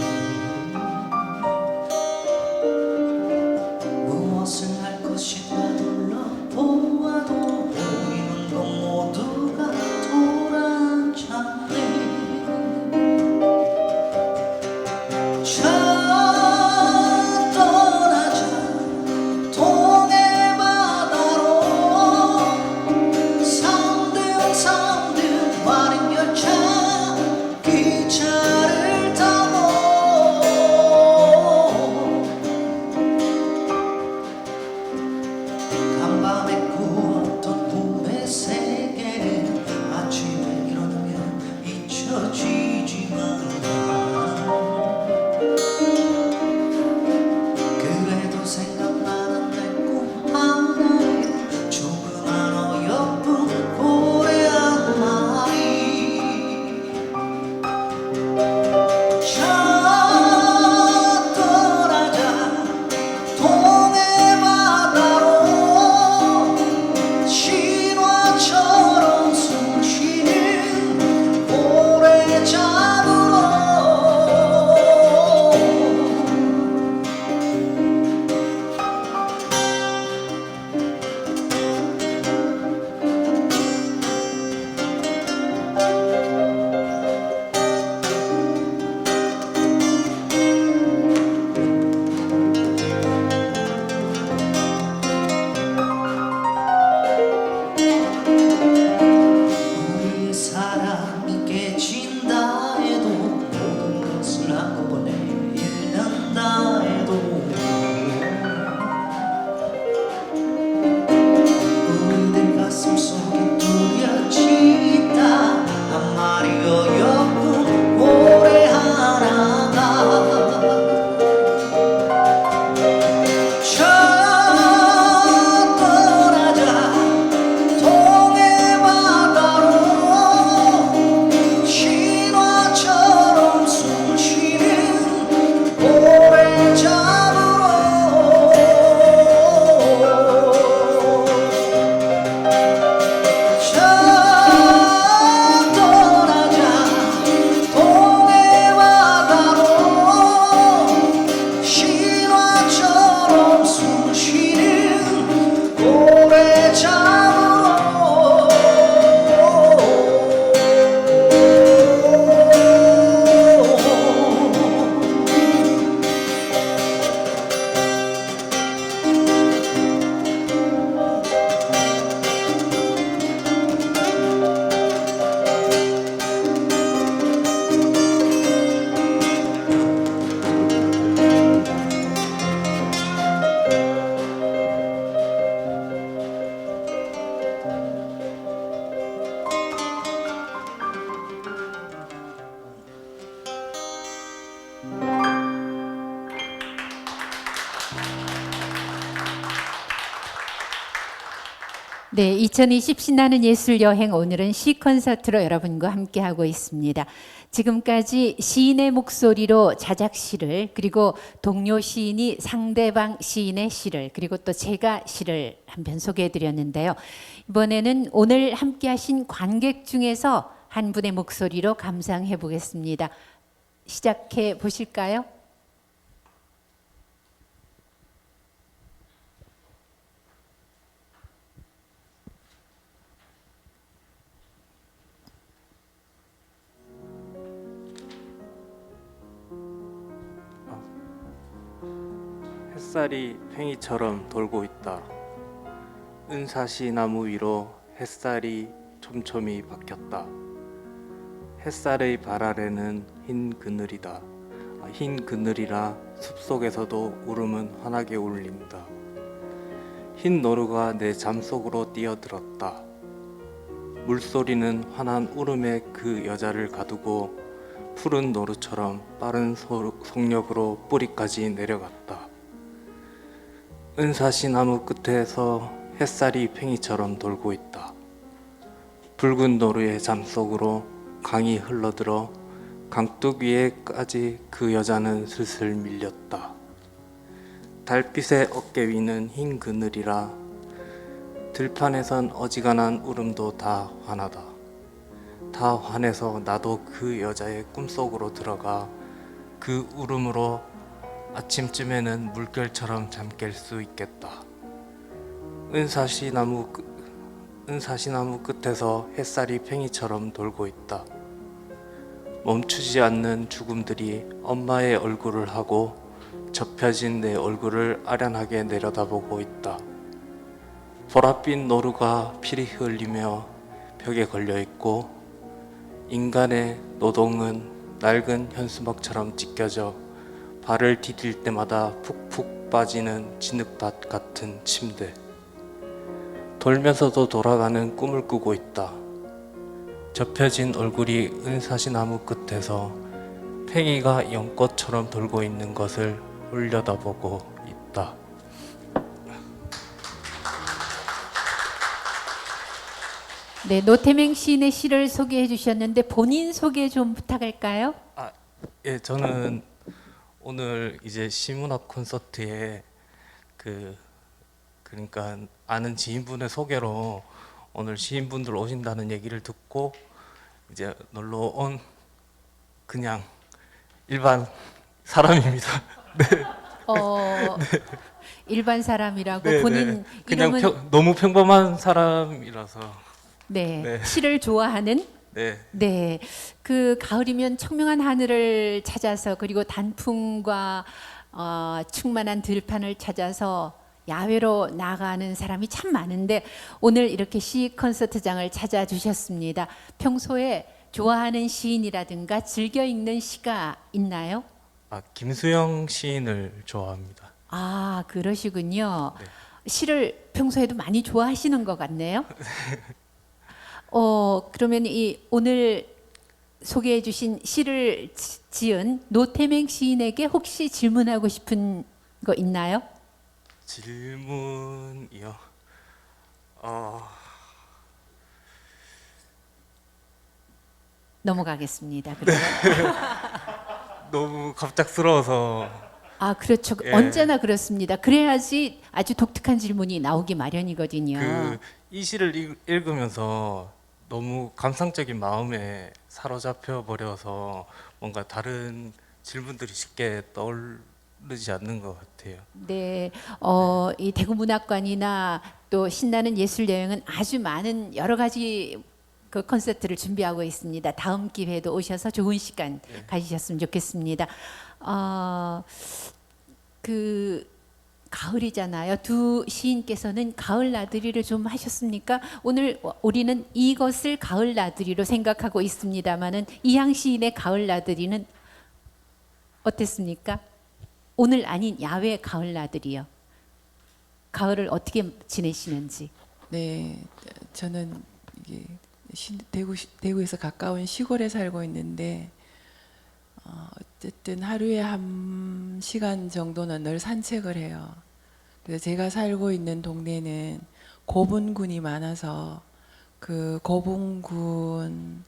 [SPEAKER 2] 네, 2020 신나는 예술 여행 오늘은 시 콘서트로 여러분과 함께 하고 있습니다. 지금까지 시인의 목소리로 자작 시를 그리고 동료 시인이 상대방 시인의 시를 그리고 또 제가 시를 한 편 소개해 드렸는데요. 이번에는 오늘 함께 하신 관객 중에서 한 분의 목소리로 감상해 보겠습니다. 시작해 보실까요?
[SPEAKER 6] 햇살이 팽이처럼 돌고 있다. 은사시 나무 위로 햇살이 촘촘히 박혔다. 햇살의 발 아래는 흰 그늘이다. 흰 그늘이라 숲속에서도 울음은 환하게 울린다. 흰 노루가 내 잠속으로 뛰어들었다. 물소리는 환한 울음에 그 여자를 가두고 푸른 노루처럼 빠른 속력으로 뿌리까지 내려갔다. 은사시 나무 끝에서 햇살이 팽이처럼 돌고 있다. 붉은 노루의 잠속으로 강이 흘러들어 강둑 위에까지 그 여자는 슬슬 밀렸다. 달빛의 어깨 위는 흰 그늘이라 들판에선 어지간한 울음도 다 환하다. 다 환해서 나도 그 여자의 꿈속으로 들어가 그 울음으로 아침쯤에는 물결처럼 잠깰 수 있겠다. 은사시 나무 끝에서 햇살이 팽이처럼 돌고 있다. 멈추지 않는 죽음들이 엄마의 얼굴을 하고 접혀진 내 얼굴을 아련하게 내려다보고 있다. 보랏빛 노루가 피리 흘리며 벽에 걸려 있고 인간의 노동은 낡은 현수막처럼 찢겨져 발을 디딜 때마다 푹푹 빠지는 진흙밭 같은 침대. 돌면서도 돌아가는 꿈을 꾸고 있다. 접혀진 얼굴이 은사시나무 끝에서 팽이가 연꽃처럼 돌고 있는 것을 올려다보고 있다.
[SPEAKER 2] 네, 노태맹 시인의 시를 소개해 주셨는데 본인 소개 좀 부탁할까요?
[SPEAKER 6] 예, 저는 오늘 이제 시문학 콘서트에 그러니까 아는 지인분의 소개로 오늘 시인분들 오신다는 얘기를 듣고 이제 놀러 온 그냥 일반 사람입니다.
[SPEAKER 2] 일반 사람이라고
[SPEAKER 6] 네,
[SPEAKER 2] 본인
[SPEAKER 6] 네. 그냥
[SPEAKER 2] 이름은
[SPEAKER 6] 너무 평범한 사람이라서
[SPEAKER 2] 네,
[SPEAKER 6] 네.
[SPEAKER 2] 시를 좋아하는
[SPEAKER 6] 네.
[SPEAKER 2] 네, 그 가을이면 청명한 하늘을 찾아서 그리고 단풍과 충만한 들판을 찾아서 야외로 나가는 사람이 참 많은데 오늘 이렇게 시 콘서트장을 찾아주셨습니다. 평소에 좋아하는 시인이라든가 즐겨 읽는 시가 있나요?
[SPEAKER 6] 김수영 시인을 좋아합니다.
[SPEAKER 2] 아, 그러시군요.
[SPEAKER 6] 네.
[SPEAKER 2] 시를 평소에도 많이 좋아하시는 것 같네요. 그러면 이 오늘 소개해 주신 시를 지은 노태맹 시인에게 혹시 질문하고 싶은 거 있나요?
[SPEAKER 6] 질문이요.
[SPEAKER 2] 넘어가겠습니다. 그러면.
[SPEAKER 6] 너무 갑작스러워서
[SPEAKER 2] 아, 그렇죠.
[SPEAKER 6] 예.
[SPEAKER 2] 언제나 그렇습니다. 그래야지 아주 독특한 질문이 나오기 마련이거든요.
[SPEAKER 6] 이 시를 읽으면서 너무 감상적인 마음에 사로잡혀 버려서 뭔가 다른 질문들이 쉽게 떠오르지 않는 것 같아요.
[SPEAKER 2] 네, 이 대구문학관이나 또 신나는 예술 여행은 아주 많은 여러 가지 그 콘서트를 준비하고 있습니다. 다음 기회에도 오셔서 좋은 시간 가지셨으면 좋겠습니다. 그 가을이잖아요. 두 시인께서는 가을 나들이를 좀 하셨습니까? 오늘 우리는 이것을 가을 나들이로 생각하고 있습니다만은 이향 시인의 가을 나들이는 어땠습니까? 오늘 아닌 야외 가을 나들이요. 가을을 어떻게 지내시는지.
[SPEAKER 3] 네, 저는 이게 대구에서 가까운 시골에 살고 있는데 어쨌든 하루에 1시간 정도는 늘 산책을 해요. 그래서 제가 살고 있는 동네는 고분군이 많아서 그 고분군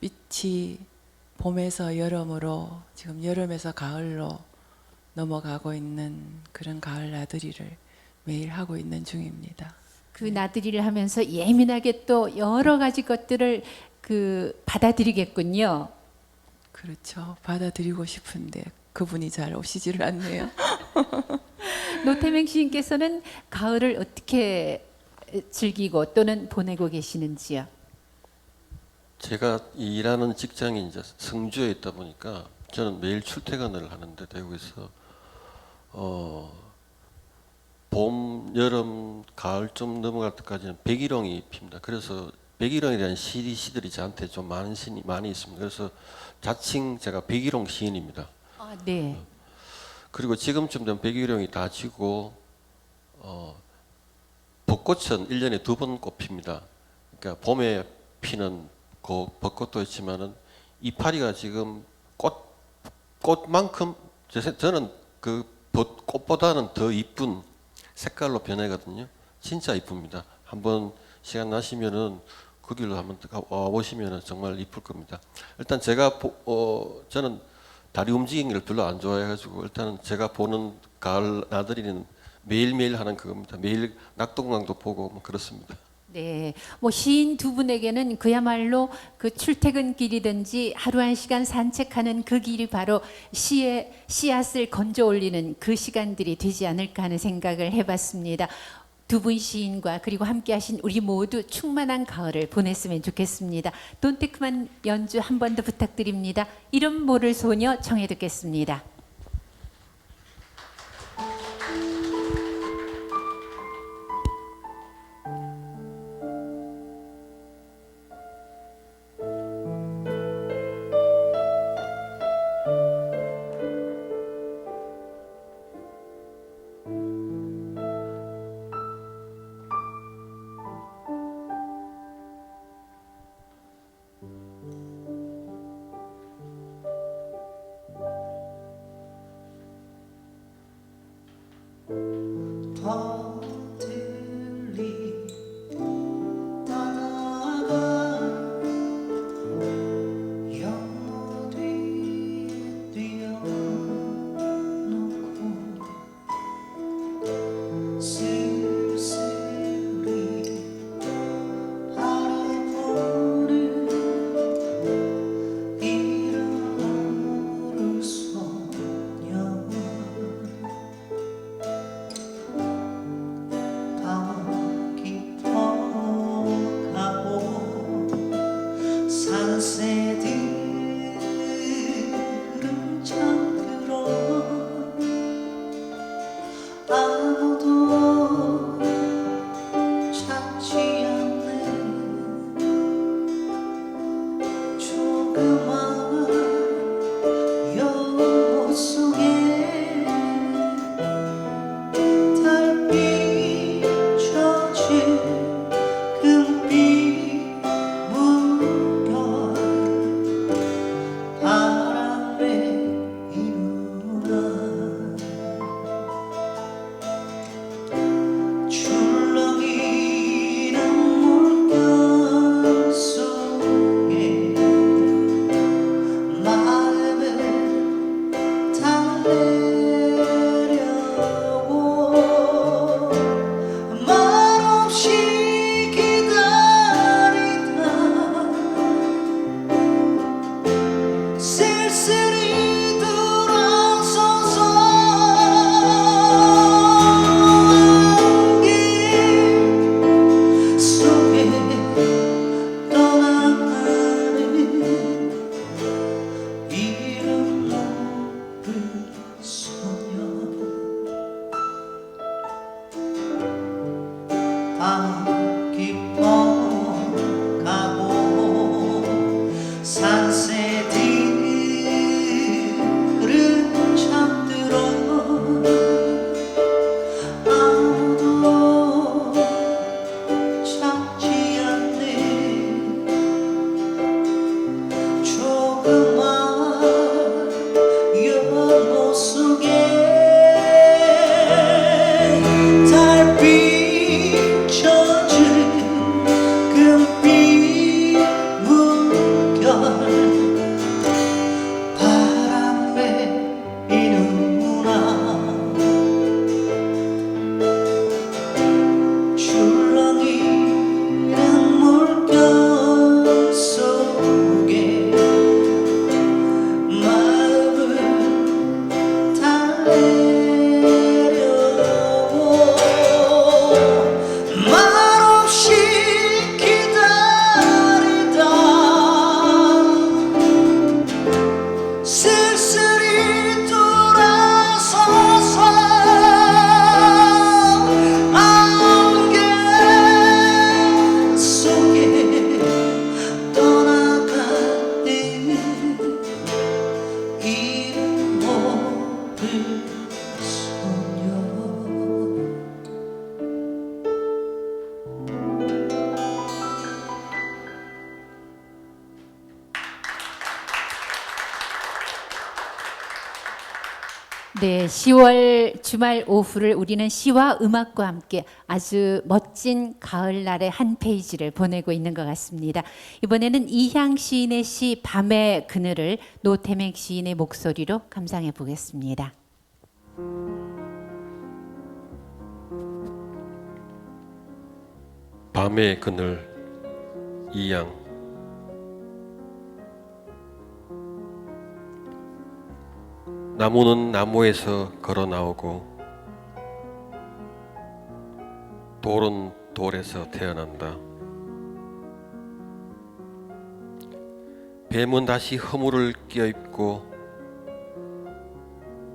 [SPEAKER 3] 빛이 봄에서 여름으로 지금 여름에서 가을로 넘어가고 있는 그런 가을 나들이를 매일 하고 있는 중입니다.
[SPEAKER 2] 그 나들이를 하면서 예민하게 또 여러 가지 것들을 받아들이겠군요.
[SPEAKER 3] 그렇죠. 받아들이고 싶은데 그분이 잘 오시지를 않네요.
[SPEAKER 2] 노태명 시인께서는 가을을 어떻게 즐기고 또는 보내고 계시는지요?
[SPEAKER 5] 제가 일하는 직장이 이제 성주에 있다 보니까 저는 매일 출퇴근을 하는데 대구에서 봄, 여름, 가을쯤 넘어갈 때까지는 백일홍이 핍니다. 그래서 백일홍에 대한 시들이 저한테 좀 많이 있습니다. 그래서 자칭 제가 백일홍 시인입니다.
[SPEAKER 2] 아, 네.
[SPEAKER 5] 그리고 지금쯤 되면 백일홍이 다 지고 벚꽃은 1년에 2번 꽃핍니다. 그러니까 봄에 피는 그 벚꽃도 있지만은 이파리가 지금 꽃만큼 저는 그 꽃보다는 더 이쁜 색깔로 변하거든요. 진짜 이쁩니다. 한번 시간 나시면은 그 길로 한번 와 보시면은 정말 이쁠 겁니다. 일단 제가 저는 다리 움직이는 걸 별로 안 좋아해가지고 일단은 제가 보는 가을 나들이는 매일매일 하는 그겁니다. 매일 낙동강도 보고 뭐 그렇습니다.
[SPEAKER 2] 네, 뭐 시인 두 분에게는 그야말로 그 출퇴근길이든지 하루 한 시간 산책하는 그 길이 바로 시의 씨앗을 건져 올리는 그 시간들이 되지 않을까 하는 생각을 해봤습니다. 두 분 시인과 그리고 함께하신 우리 모두 충만한 가을을 보냈으면 좋겠습니다. 돈테크만 연주 한 번 더 부탁드립니다. 이름 모를 소녀 청해 듣겠습니다.
[SPEAKER 4] 버들리 떠나가 연못 위에 뛰어놓고 쓸쓸히 바라보는 이름 모를 소녀 산새들은 잠들어 아무도 찾지 않는 조그만 연못 속에 달빛 젖은 금빛 물결 바람에 이루나 출렁이는 물결 속에 마음을 달래려고 말없이 기다리다 쓸쓸히 돌아서서 안개 속에 떠나가는 이름 모를 소녀 밤 깊어가고 산새들은 잠들어 아무도 찾지 않는 조그만 연못 속에 달빛 젖은
[SPEAKER 2] 네, 10월 주말 오후를 우리는 시와 음악과 함께 아주 멋진 가을날의 한 페이지를 보내고 있는 것 같습니다. 이번에는 이향 시인의 시 밤의 그늘을 노태맹 시인의 목소리로 감상해 보겠습니다.
[SPEAKER 5] 밤의 그늘 이양. 나무는 나무에서 걸어 나오고 돌은 돌에서 태어난다. 뱀은 다시 허물을 껴입고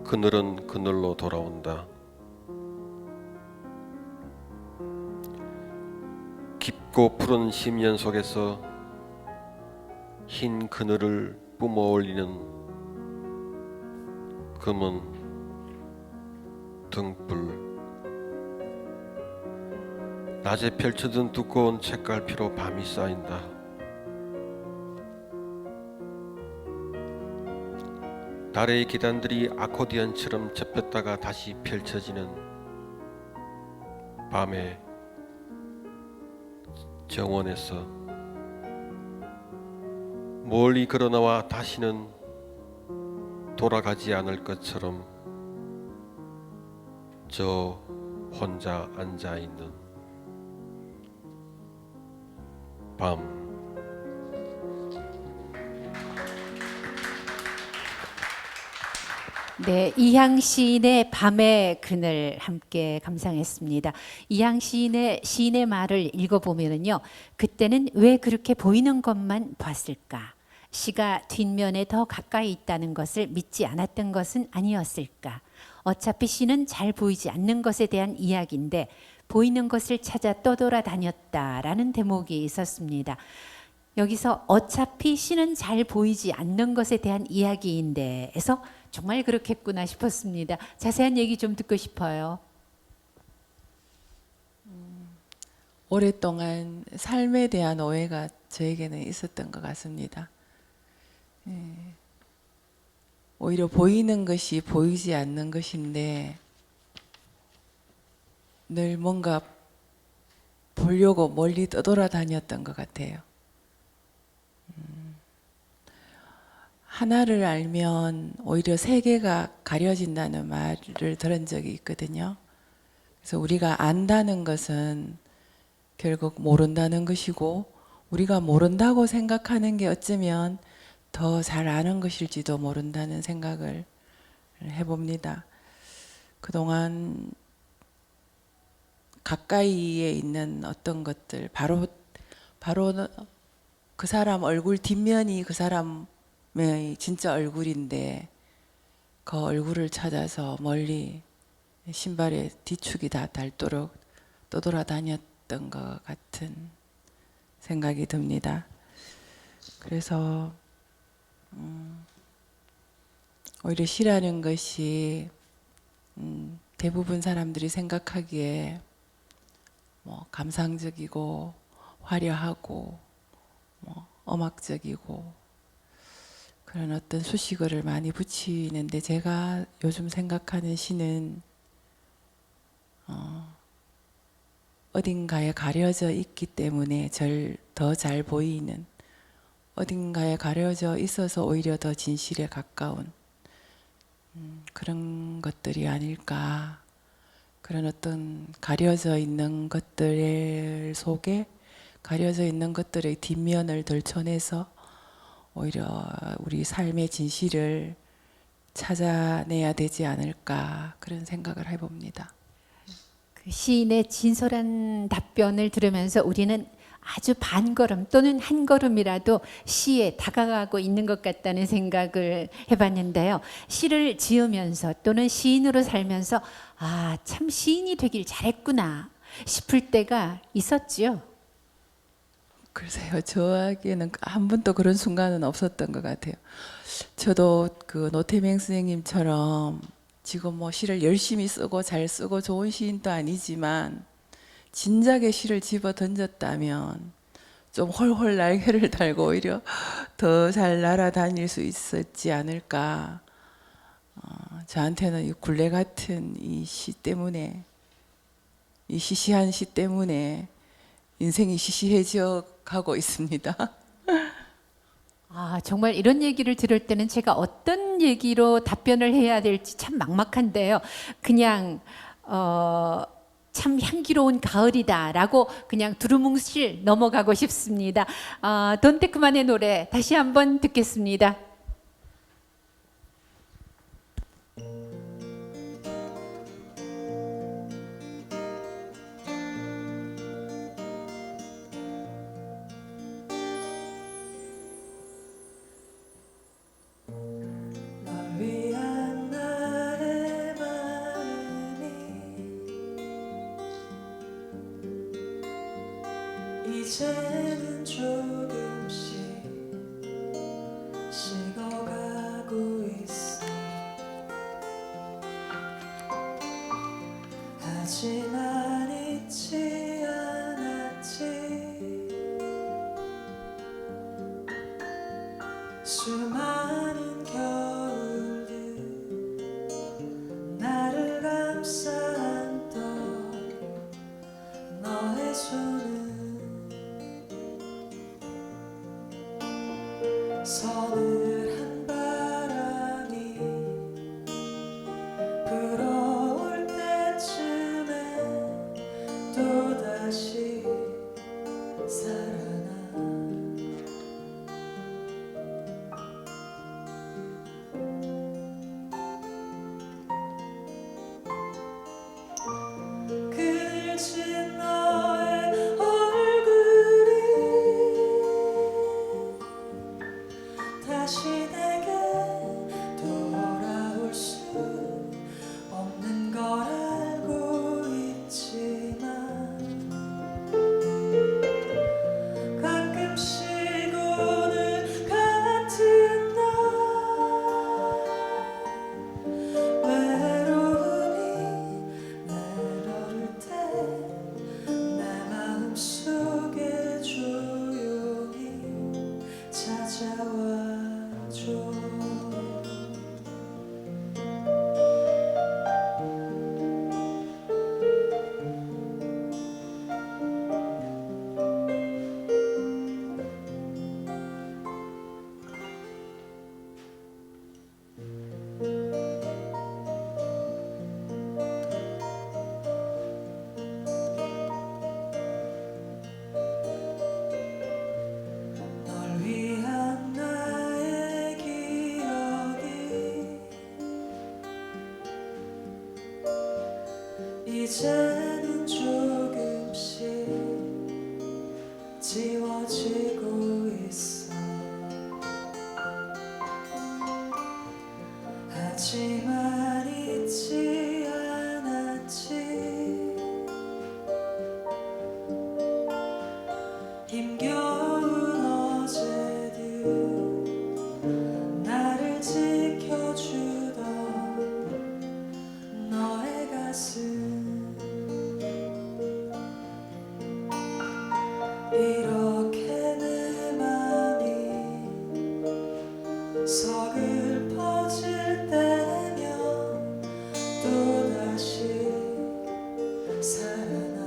[SPEAKER 5] 그늘은 그늘로 돌아온다. 깊고 푸른 심연 속에서 흰 그늘을 뿜어 올리는 검은 등불. 낮에 펼쳐둔 두꺼운 책갈피로 밤이 쌓인다. 달의 계단들이 아코디언처럼 접혔다가 다시 펼쳐지는 밤의 정원에서 멀리 걸어나와 다시는 돌아가지 않을 것처럼 저 혼자 앉아 있는 밤.
[SPEAKER 2] 네, 이향 시인의 밤의 그늘 함께 감상했습니다. 이향 시인의 말을 읽어보면요, 그때는 왜 그렇게 보이는 것만 봤을까? 시가 뒷면에 더 가까이 있다는 것을 믿지 않았던 것은 아니었을까? 어차피 시는 잘 보이지 않는 것에 대한 이야기인데 보이는 것을 찾아 떠돌아다녔다라는 대목이 있었습니다. 여기서 어차피 시는 잘 보이지 않는 것에 대한 이야기인데 에서 정말 그렇겠구나 싶었습니다. 자세한 얘기 좀 듣고 싶어요.
[SPEAKER 3] 오랫동안 삶에 대한 오해가 저에게는 있었던 것 같습니다. 오히려 보이는 것이 보이지 않는 것인데 늘 뭔가 보려고 멀리 떠돌아다녔던 것 같아요. 하나를 알면 오히려 세계가 가려진다는 말을 들은 적이 있거든요. 그래서 우리가 안다는 것은 결국 모른다는 것이고 우리가 모른다고 생각하는 게 어쩌면 더 잘 아는 것일지도 모른다는 생각을 해봅니다. 그동안 가까이에 있는 어떤 것들, 바로 그 사람 얼굴 뒷면이 그 사람의 진짜 얼굴인데 그 얼굴을 찾아서 멀리 신발의 뒤축이 다 닳도록 떠돌아다녔던 것 같은 생각이 듭니다. 그래서 오히려 시라는 것이 대부분 사람들이 생각하기에 뭐 감상적이고 화려하고 뭐 음악적이고 그런 어떤 수식어를 많이 붙이는데 제가 요즘 생각하는 시는 어딘가에 가려져 있기 때문에 더 잘 보이는, 어딘가에 가려져 있어서 오히려 더 진실에 가까운 그런 것들이 아닐까. 그런 어떤 가려져 있는 것들 속에 가려져 있는 것들의 뒷면을 덜쳐내서 오히려 우리 삶의 진실을 찾아내야 되지 않을까, 그런 생각을 해봅니다.
[SPEAKER 2] 그 시인의 진솔한 답변을 들으면서 우리는 아주 반걸음 또는 한 걸음이라도 시에 다가가고 있는 것 같다는 생각을 해봤는데요. 시를 지으면서 또는 시인으로 살면서 아, 참 시인이 되길 잘했구나 싶을 때가 있었지요.
[SPEAKER 3] 글쎄요, 저에게는 한 번도 그런 순간은 없었던 것 같아요. 저도 그 노태맹 선생님처럼 지금 뭐 시를 열심히 쓰고 잘 쓰고 좋은 시인도 아니지만 진작에 시를 집어 던졌다면 좀 홀홀 날개를 달고 오히려 더 잘 날아다닐 수 있었지 않을까. 저한테는 이 굴레 같은 이 시 때문에, 이 시시한 시 때문에 인생이 시시해져 가고 있습니다.
[SPEAKER 2] 아, 정말 이런 얘기를 들을 때는 제가 어떤 얘기로 답변을 해야 될지 참 막막한데요. 그냥 참 향기로운 가을이다라고 그냥 두루뭉실 넘어가고 싶습니다. 돈테크만의 노래 다시 한번 듣겠습니다.
[SPEAKER 4] 널 위한 나의 마음이 이제는 조금씩 식어가고 있어. 하지만 잊지 않았지. 수많은 겨울들 나를 감싸 안던 너의 손은 서늘한 바람이 불어올 때쯤에 또다시 살아나. 그늘진 너의 얼굴이 다시 내게 돌아올 수 없는 걸 알고 있지만 가끔씩 오늘 같은 날 외로움이 내려올 때 내 마음속에 조용히 찾아와줘. 널 위한 나의 기억이 이제는 조금씩 지워지고 있어. 하지만 잊지 않았지. 힘겨운 어제들 나를 지켜주던 너의 가슴 이렇게 내 맘이 서글퍼질 때면 또다시 살아나.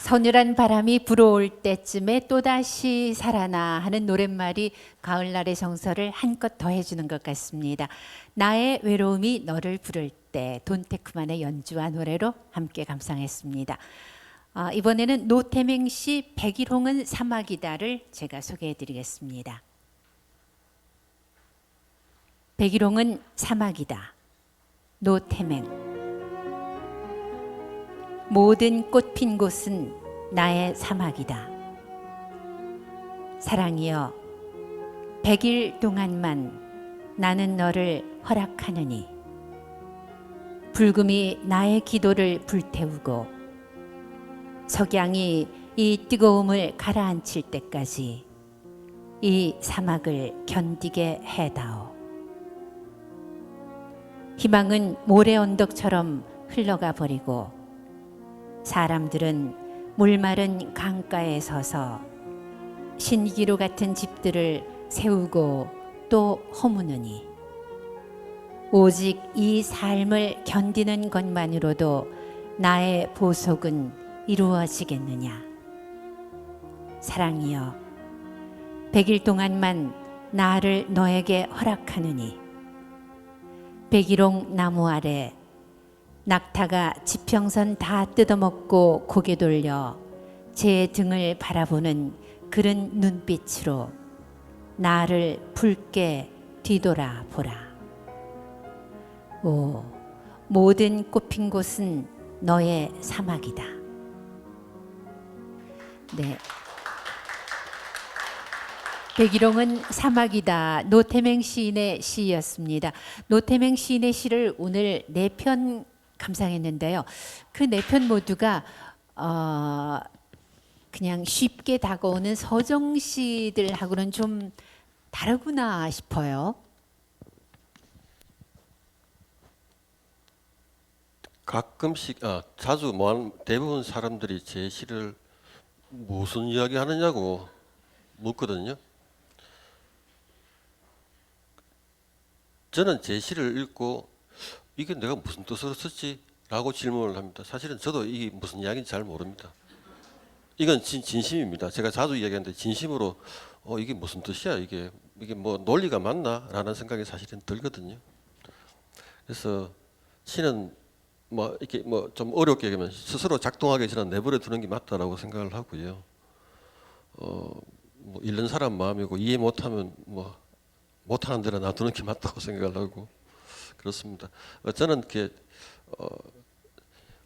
[SPEAKER 2] 서늘한 바람이 불어올 때쯤에 또다시 살아나 하는 노랫말이 가을날의 정서를 한껏 더해주는 것 같습니다. 나의 외로움이 너를 부를 때 돈테크만의 연주와 노래로 함께 감상했습니다. 이번에는 노태맹 시 백일홍은 사막이다를 제가 소개해 드리겠습니다. 백일홍은 사막이다. 노태맹. 모든 꽃 핀 곳은 나의 사막이다. 사랑이여, 100일 동안만 나는 너를 허락하느니 불금이 나의 기도를 불태우고 석양이 이 뜨거움을 가라앉힐 때까지 이 사막을 견디게 해다오. 희망은 모래 언덕처럼 흘러가 버리고 사람들은 물마른 강가에 서서 신기루 같은 집들을 세우고 또 허무느니 오직 이 삶을 견디는 것만으로도 나의 보속은 이루어지겠느냐. 사랑이여, 100일 동안만 나를 너에게 허락하느니 백일홍 나무 아래 낙타가 지평선 다 뜯어먹고 고개 돌려 제 등을 바라보는 그런 눈빛으로 나를 붉게 뒤돌아보라. 오, 모든 꽃핀 곳은 너의 사막이다. 네. 백일홍은 사막이다. 노태맹 시인의 시였습니다. 노태맹 시인의 시를 오늘 4편 감상했는데요. 그 4편 모두가 그냥 쉽게 다가오는 서정시들하고는 좀 다르구나 싶어요.
[SPEAKER 5] 가끔씩 자주 대부분 사람들이 제 시를 무슨 이야기 하느냐고 묻거든요. 저는 제 시를 읽고 이게 내가 무슨 뜻으로 썼지? 라고 질문을 합니다. 사실은 저도 이게 무슨 이야기인지 잘 모릅니다. 이건 진심입니다. 제가 자주 이야기하는데 진심으로 이게 무슨 뜻이야? 이게 뭐 논리가 맞나? 라는 생각이 사실은 들거든요. 그래서 시는 뭐 이렇게 뭐 좀 어렵게 얘기하면 스스로 작동하기 전에 내버려 두는 게 맞다라고 생각을 하고요. 뭐 읽는 사람 마음이고 이해 못하면 뭐 못하는 대로 놔두는 게 맞다고 생각을 하고 그렇습니다. 저는 이렇게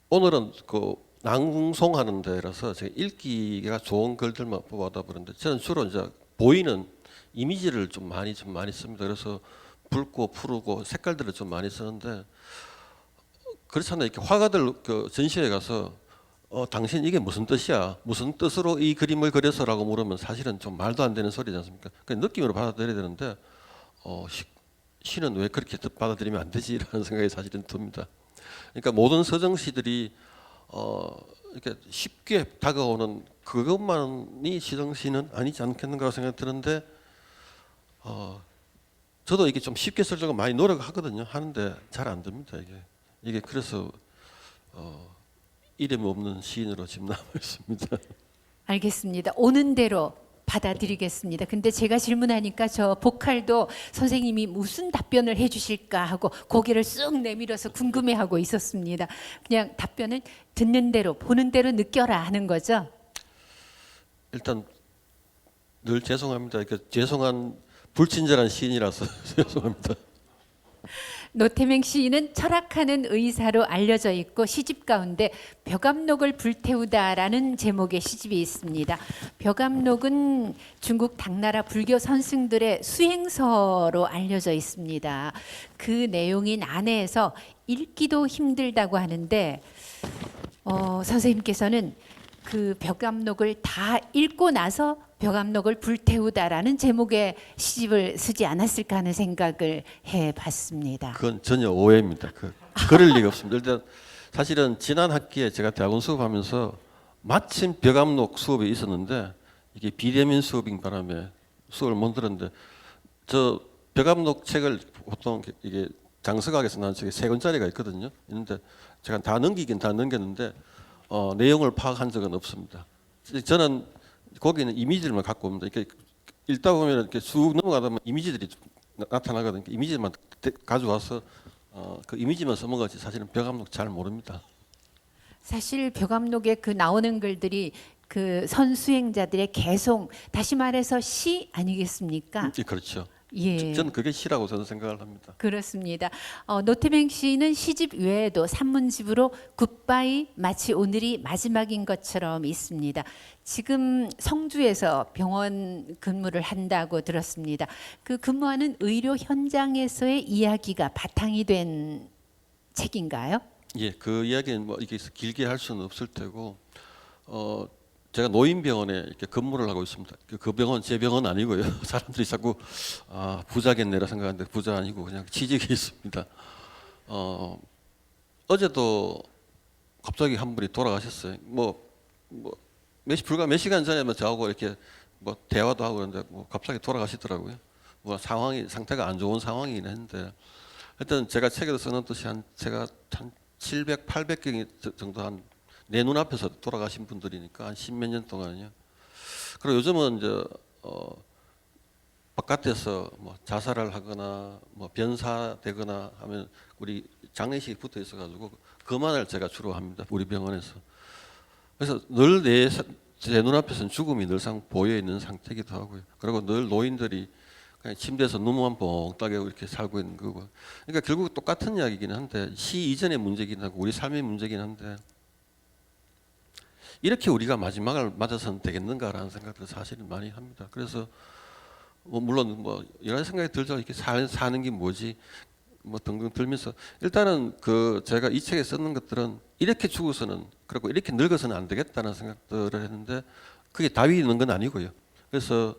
[SPEAKER 5] 오늘은 그 낭송하는 데라서 제가 읽기가 좋은 글들만 뽑아다 보는데 저는 주로 이제 보이는 이미지를 좀 많이 씁니다. 그래서 붉고 푸르고 색깔들을 좀 많이 쓰는데 그렇잖아요. 이렇게 화가들 그 전시회 가서 당신 이게 무슨 뜻이야? 무슨 뜻으로 이 그림을 그려서라고 물으면 사실은 좀 말도 안 되는 소리지 않습니까? 그냥 느낌으로 받아들여야 되는데 시는 왜 그렇게 받아들이면 안 되지라는 생각이 사실은 듭니다. 그러니까 모든 서정시들이 이렇게 쉽게 다가오는 그것만이 시정시는 아니지 않겠는가 생각이 드는데 저도 이게 좀 쉽게 쓰려고 많이 노력하거든요. 하는데 잘 안 됩니다. 이게 그래서 이름이 없는 시인으로 지금 남아 있습니다.
[SPEAKER 2] 알겠습니다. 오는 대로 받아들이겠습니다. 근데 제가 질문하니까 저 보컬도 선생님이 무슨 답변을 해주실까 하고 고개를 쑥 내밀어서 궁금해하고 있었습니다. 그냥 답변은 듣는 대로 보는 대로 느껴라 하는 거죠.
[SPEAKER 5] 일단 늘 죄송합니다. 죄송한 불친절한 시인이라서 죄송합니다.
[SPEAKER 2] 노태맹 시인은 철학하는 의사로 알려져 있고 시집 가운데 벽암록을 불태우다라는 제목의 시집이 있습니다. 벽암록은 중국 당나라 불교 선승들의 수행서로 알려져 있습니다. 그 내용인 안에서 읽기도 힘들다고 하는데 선생님께서는 그 벽암록을 다 읽고 나서 벽암록을 불태우다라는 제목의 시집을 쓰지 않았을까 하는 생각을 해봤습니다.
[SPEAKER 5] 그건 전혀 오해입니다. 그럴 리가 없습니다. 일단 사실은 지난 학기에 제가 대학원 수업하면서 마침 벽암록 수업이 있었는데 이게 비대면 수업인 바람에 수업을 못 들었는데 저 벽암록 책을 보통 이게 장서각에서 나온 책이 3권짜리가 있거든요. 있는데 제가 다 넘기긴 다 넘겼는데 내용을 파악한 적은 없습니다. 저는 거기는 이미지들만 갖고 옵니다. 이렇게 읽다 보면 이렇게 쑥 넘어가다 보면 이미지들이 나타나거든요. 이미지만 가져와서 그 이미지만 써먹었지 사실은 벽암록 잘 모릅니다.
[SPEAKER 2] 사실 벽암록에 그 나오는 글들이 그 선수행자들의 개송, 다시 말해서 시 아니겠습니까?
[SPEAKER 5] 예, 그렇죠.
[SPEAKER 2] 예.
[SPEAKER 5] 저는 그게 시라고 저는 생각을 합니다.
[SPEAKER 2] 그렇습니다. 노태뱅 시인은 시집 외에도 산문집으로 굿바이 마치 오늘이 마지막인 것처럼 있습니다. 지금 성주에서 병원 근무를 한다고 들었습니다. 그 근무하는 의료 현장에서의 이야기가 바탕이 된 책인가요?
[SPEAKER 5] 예, 그 이야기는 뭐 이게 길게 할 수는 없을 테고 제가 노인병원에 이렇게 근무를 하고 있습니다. 그 병원 제 병원 아니고요. 사람들이 자꾸 부자겠네라 생각하는데 부자 아니고 그냥 취직이 있습니다. 어제도 갑자기 한 분이 돌아가셨어요. 불과 몇 시간 전에 저하고 이렇게 뭐 대화도 하고 그러는데 뭐 갑자기 돌아가시더라고요. 뭐 상태가 안 좋은 상황이긴 했는데 하여튼 제가 책에도 써놓듯이 제가 한 700, 800경 정도 내 눈앞에서 돌아가신 분들이니까 한 10몇 년 동안요. 그리고 요즘은 이제 바깥에서 뭐 자살을 하거나 뭐 변사되거나 하면 우리 장례식이 붙어 있어가지고 그만을 제가 주로 합니다. 우리 병원에서. 그래서 늘 제 눈앞에서는 죽음이 늘상 보여 있는 상태이기도 하고요. 그리고 늘 노인들이 그냥 침대에서 눈만 뻥 따고 이렇게 살고 있는 거고. 그러니까 결국 똑같은 이야기긴 한데 시 이전의 문제긴 하고 우리 삶의 문제긴 한데 이렇게 우리가 마지막을 맞아서는 되겠는가라는 생각들을 사실은 많이 합니다. 그래서 물론 여러 생각이 들죠. 이렇게 사는 게 뭐지? 뭐 등등 들면서 일단은 제가 이 책에 쓰는 것들은 이렇게 죽어서는 그리고 이렇게 늙어서는 안 되겠다는 생각들을 했는데 그게 답이 있는 건 아니고요. 그래서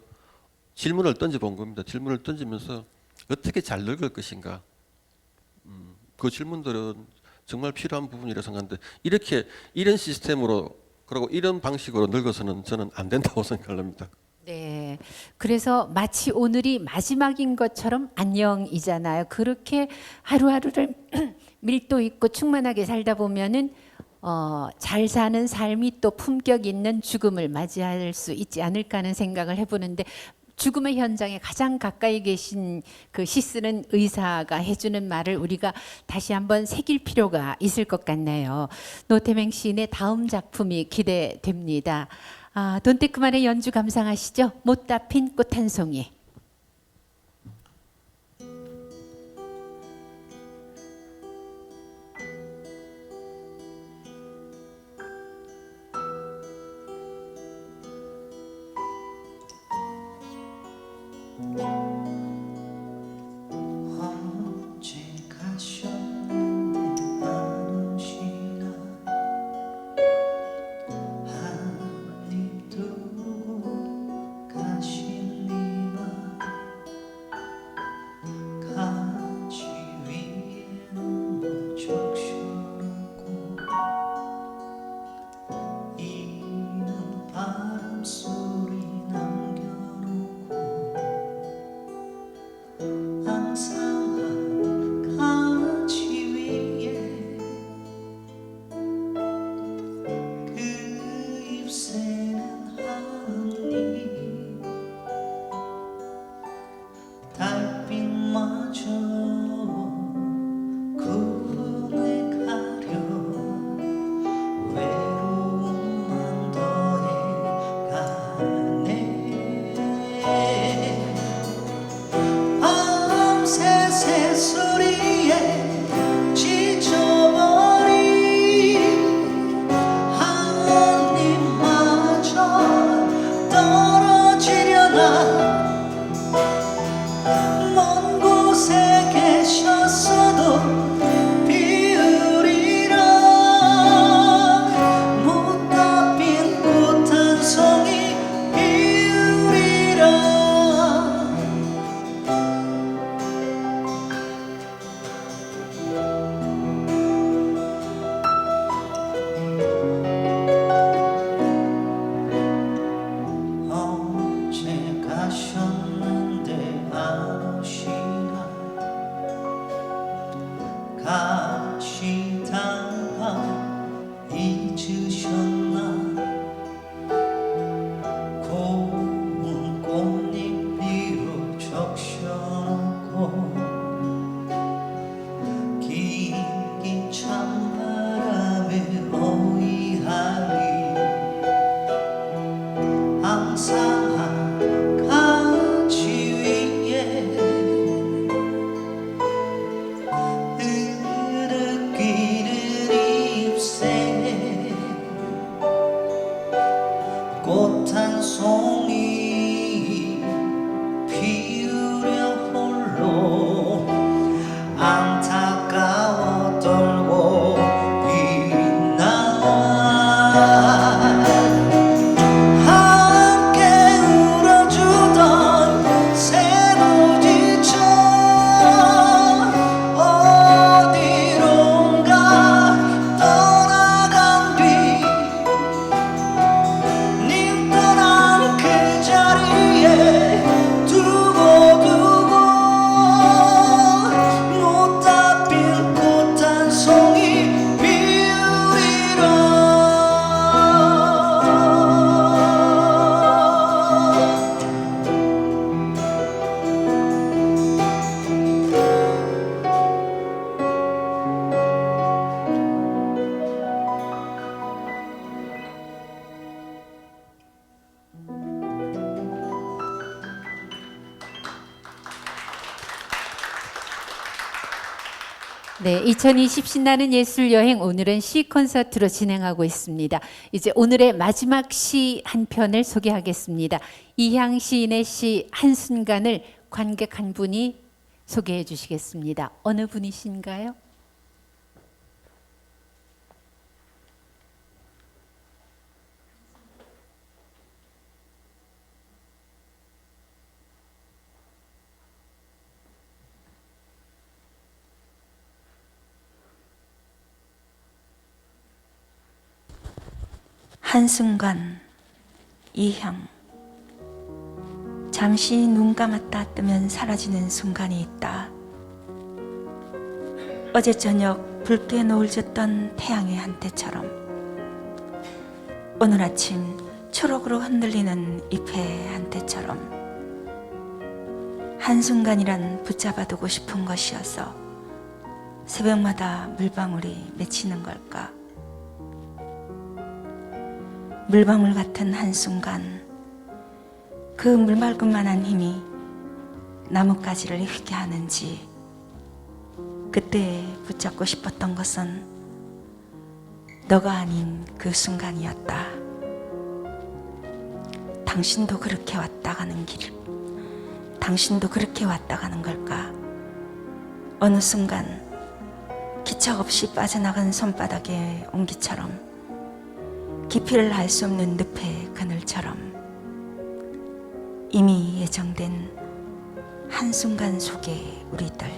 [SPEAKER 5] 질문을 던져본 겁니다. 질문을 던지면서 어떻게 잘 늙을 것인가? 그 질문들은 정말 필요한 부분이라 생각하는데 이런 시스템으로 그리고 이런 방식으로 늙어서는 저는 안 된다고 생각을 합니다.
[SPEAKER 2] 네. 그래서 마치 오늘이 마지막인 것처럼 안녕이잖아요. 그렇게 하루하루를 밀도 있고 충만하게 살다 보면은 잘 사는 삶이 또 품격 있는 죽음을 맞이할 수 있지 않을까 하는 생각을 해보는데 죽음의 현장에 가장 가까이 계신 그 시 쓰는 의사가 해주는 말을 우리가 다시 한번 새길 필요가 있을 것 같네요. 노태맹 시인의 다음 작품이 기대됩니다. 돈테크만의 연주 감상하시죠. 못다 핀 꽃 한 송이.
[SPEAKER 4] 언제 가셨는데 안 오시나 한입 두고 가시니만 가지 위에는 무척 시원하고 이는 바람 소리 남겨놓고 꽃 한 송이 피우려 홀로 안타까워 떨고 있나 함께 울어주던 새도 지쳐 어디론가 떠나간 뒤 님 떠난 그 자리에 두고두고 못다 핀 꽃 한 송이 피우리라.
[SPEAKER 2] 네, 2020 신나는 예술 여행 오늘은 시 콘서트로 진행하고 있습니다. 이제 오늘의 마지막 시 한 편을 소개하겠습니다. 이향 시인의 시 한순간을 관객 한 분이 소개해 주시겠습니다. 어느 분이신가요?
[SPEAKER 7] 한순간 이향. 잠시 눈 감았다 뜨면 사라지는 순간이 있다. 어제 저녁 붉게 노을 졌던 태양의 한때처럼 오늘 아침 초록으로 흔들리는 잎의 한때처럼 한순간이란 붙잡아두고 싶은 것이어서 새벽마다 물방울이 맺히는 걸까. 물방울 같은 한순간 그 물맑음만한 힘이 나뭇가지를 휘게 하는지 그때 붙잡고 싶었던 것은 너가 아닌 그 순간이었다. 당신도 그렇게 왔다 가는 길, 당신도 그렇게 왔다 가는 걸까. 어느 순간 기척 없이 빠져나간 손바닥의 온기처럼 깊이를 알 수 없는 늪의 그늘처럼 이미 예정된 한순간 속의 우리들.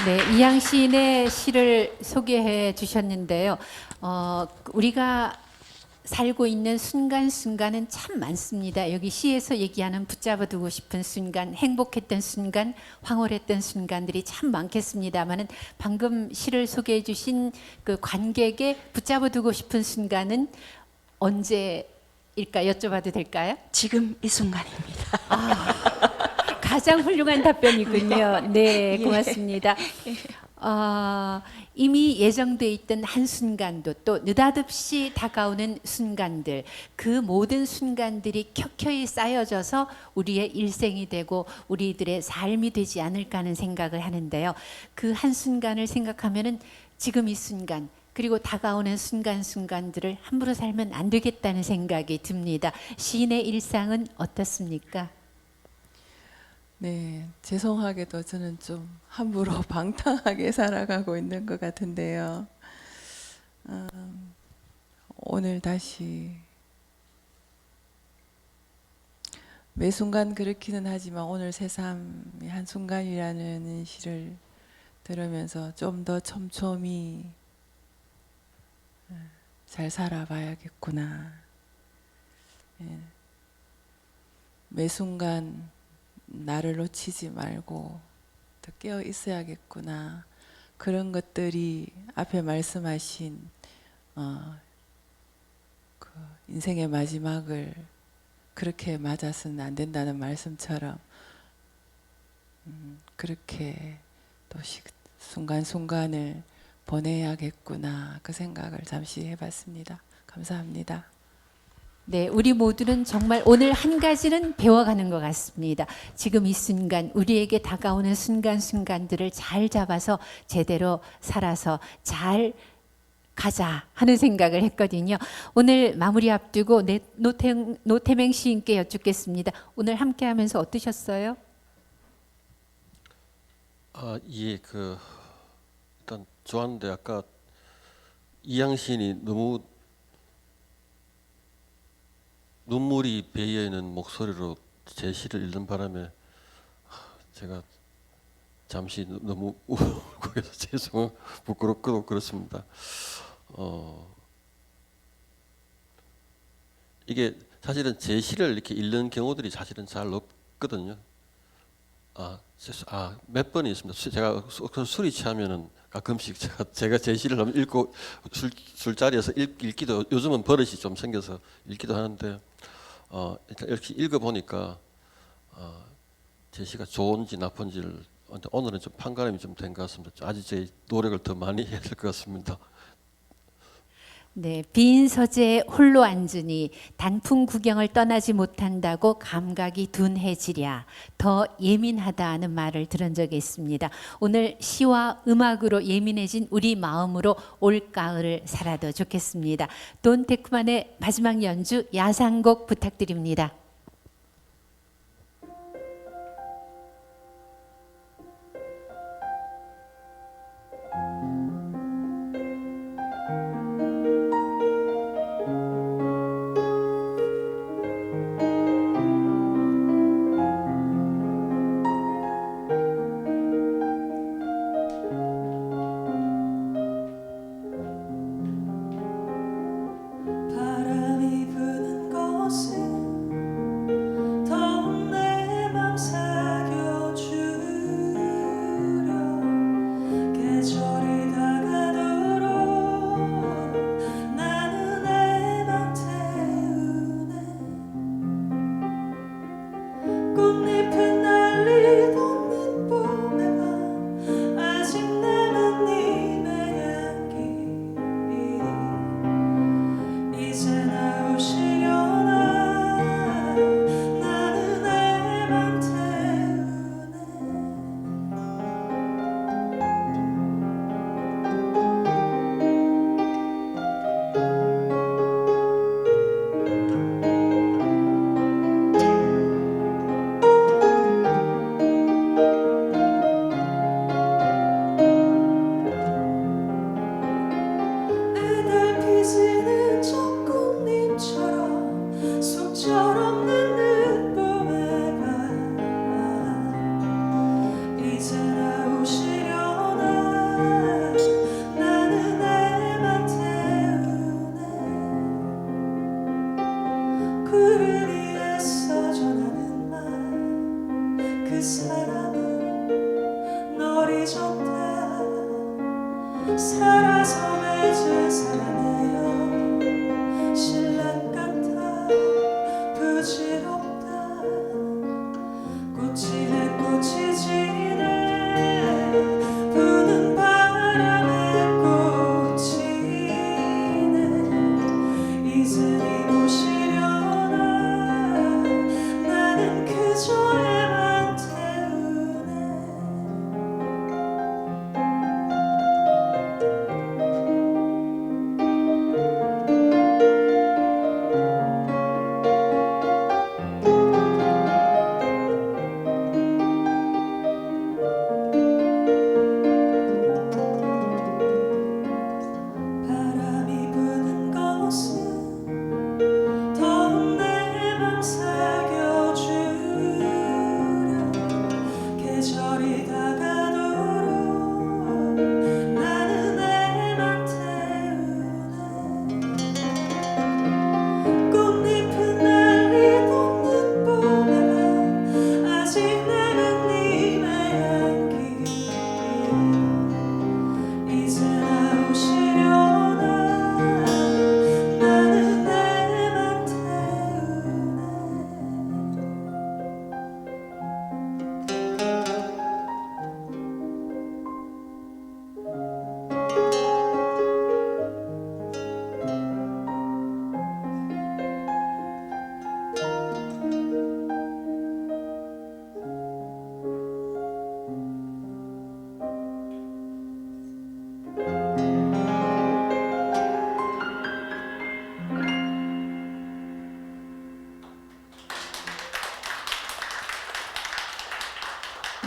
[SPEAKER 2] 네, 이향 시인의 시를 소개해 주셨는데요. 우리가 살고 있는 순간순간은 참 많습니다. 여기 시에서 얘기하는 붙잡아두고 싶은 순간, 행복했던 순간, 황홀했던 순간들이 참 많겠습니다만은 방금 시를 소개해 주신 그 관객의 붙잡아두고 싶은 순간은 언제일까 여쭤봐도 될까요?
[SPEAKER 7] 지금 이 순간입니다.
[SPEAKER 2] 가장 훌륭한 답변이군요. 네, 고맙습니다. 이미 예정돼 있던 한순간도 또 느닷없이 다가오는 순간들, 그 모든 순간들이 켜켜이 쌓여져서 우리의 일생이 되고 우리들의 삶이 되지 않을까 하는 생각을 하는데요. 그 한순간을 생각하면은 지금 이 순간 그리고 다가오는 순간순간들을 함부로 살면 안 되겠다는 생각이 듭니다. 시인의 일상은 어떻습니까?
[SPEAKER 3] 네, 죄송하게도 저는 좀 함부로 방탕하게 살아가고 있는 것 같은데요. 오늘 다시 매 순간 그렇기는 하지만 오늘 새삼이 한순간이라는 시를 들으면서 좀 더 촘촘히 잘 살아봐야겠구나. 예. 매 순간 나를 놓치지 말고 더 깨어 있어야겠구나. 그런 것들이 앞에 말씀하신 그 인생의 마지막을 그렇게 맞아서는 안 된다는 말씀처럼 그렇게 또 순간순간을 보내야겠구나. 그 생각을 잠시 해봤습니다. 감사합니다.
[SPEAKER 2] 네, 우리 모두는 정말 오늘 한 가지는 배워가는 것 같습니다. 지금 이 순간, 우리에게 다가오는 순간순간들을 잘 잡아서 제대로 살아서 잘 가자 하는 생각을 했거든요. 오늘 마무리 앞두고 노태맹 시인께 여쭙겠습니다. 오늘 함께하면서 어떠셨어요?
[SPEAKER 5] 예, 일단 좋았는데 아까 이양 시인이 너무 눈물이 배어 있는 목소리로 제 시를 읽는 바람에 제가 잠시 너무 울고 해서 부끄럽고 그렇습니다. 이게 사실은 제 시를 이렇게 읽는 경우들이 사실은 잘 없거든요. 몇 번이 있습니다. 제가 술이 취하면은 가끔씩 제가 제 시를 너무 읽고 술자리에서 읽기도, 요즘은 버릇이 좀 생겨서 읽기도 하는데 일단 이렇게 읽어보니까 제 시가 좋은지 나쁜지를 오늘은 좀 판가름이 좀 된 것 같습니다. 아직 제 노력을 더 많이 해야 될 것 같습니다.
[SPEAKER 2] 네, 빈 서재에 홀로 앉으니 단풍 구경을 떠나지 못한다고 감각이 둔해지랴 더 예민하다 하는 말을 들은 적이 있습니다. 오늘 시와 음악으로 예민해진 우리 마음으로 올가을을 살아도 좋겠습니다. 돈 테크만의 마지막 연주 야상곡 부탁드립니다.
[SPEAKER 4] 바람이 부는 곳은 더운 내 맘 사겨주려 계절이 다가도록 나는 내 맘 태우네 꽃잎은 날리던 늦봄의 밤 아직 남은 님의 향기 이제 나오시려나 나는 내 맘 태우네 애달피지는 저 꽃잎처럼 속절없는 늦봄의 밤 이제 나오시려나 나는 내 맘 태우네 구름 위에서 전하는 말 그 사람은 널 잊었다 살아서 맺은 사랑이여 신랑 같아 부질없다 꽃이 내 꽃이 지네 부는 바람에 꽃이네 이슬이 오시려나 나는 그저 애만 태우네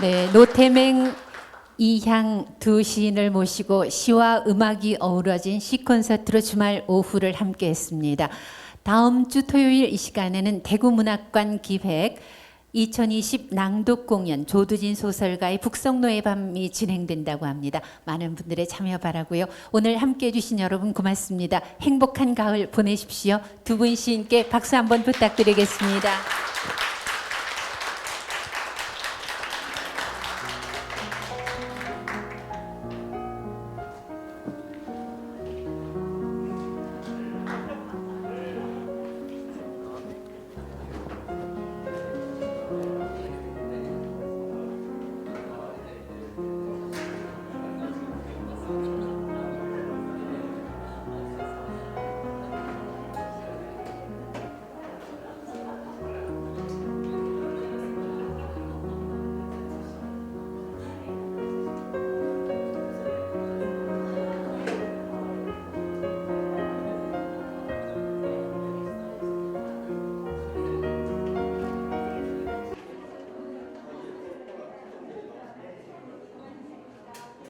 [SPEAKER 2] 네, 노태맹, 이향 두 시인을 모시고 시와 음악이 어우러진 시 콘서트로 주말 오후를 함께했습니다. 다음 주 토요일 이 시간에는 대구문학관 기획 2020 낭독 공연 조두진 소설가의 북성로의 밤이 진행된다고 합니다. 많은 분들의 참여 바라고요. 오늘 함께해 주신 여러분 고맙습니다. 행복한 가을 보내십시오. 두 분 시인께 박수 한번 부탁드리겠습니다.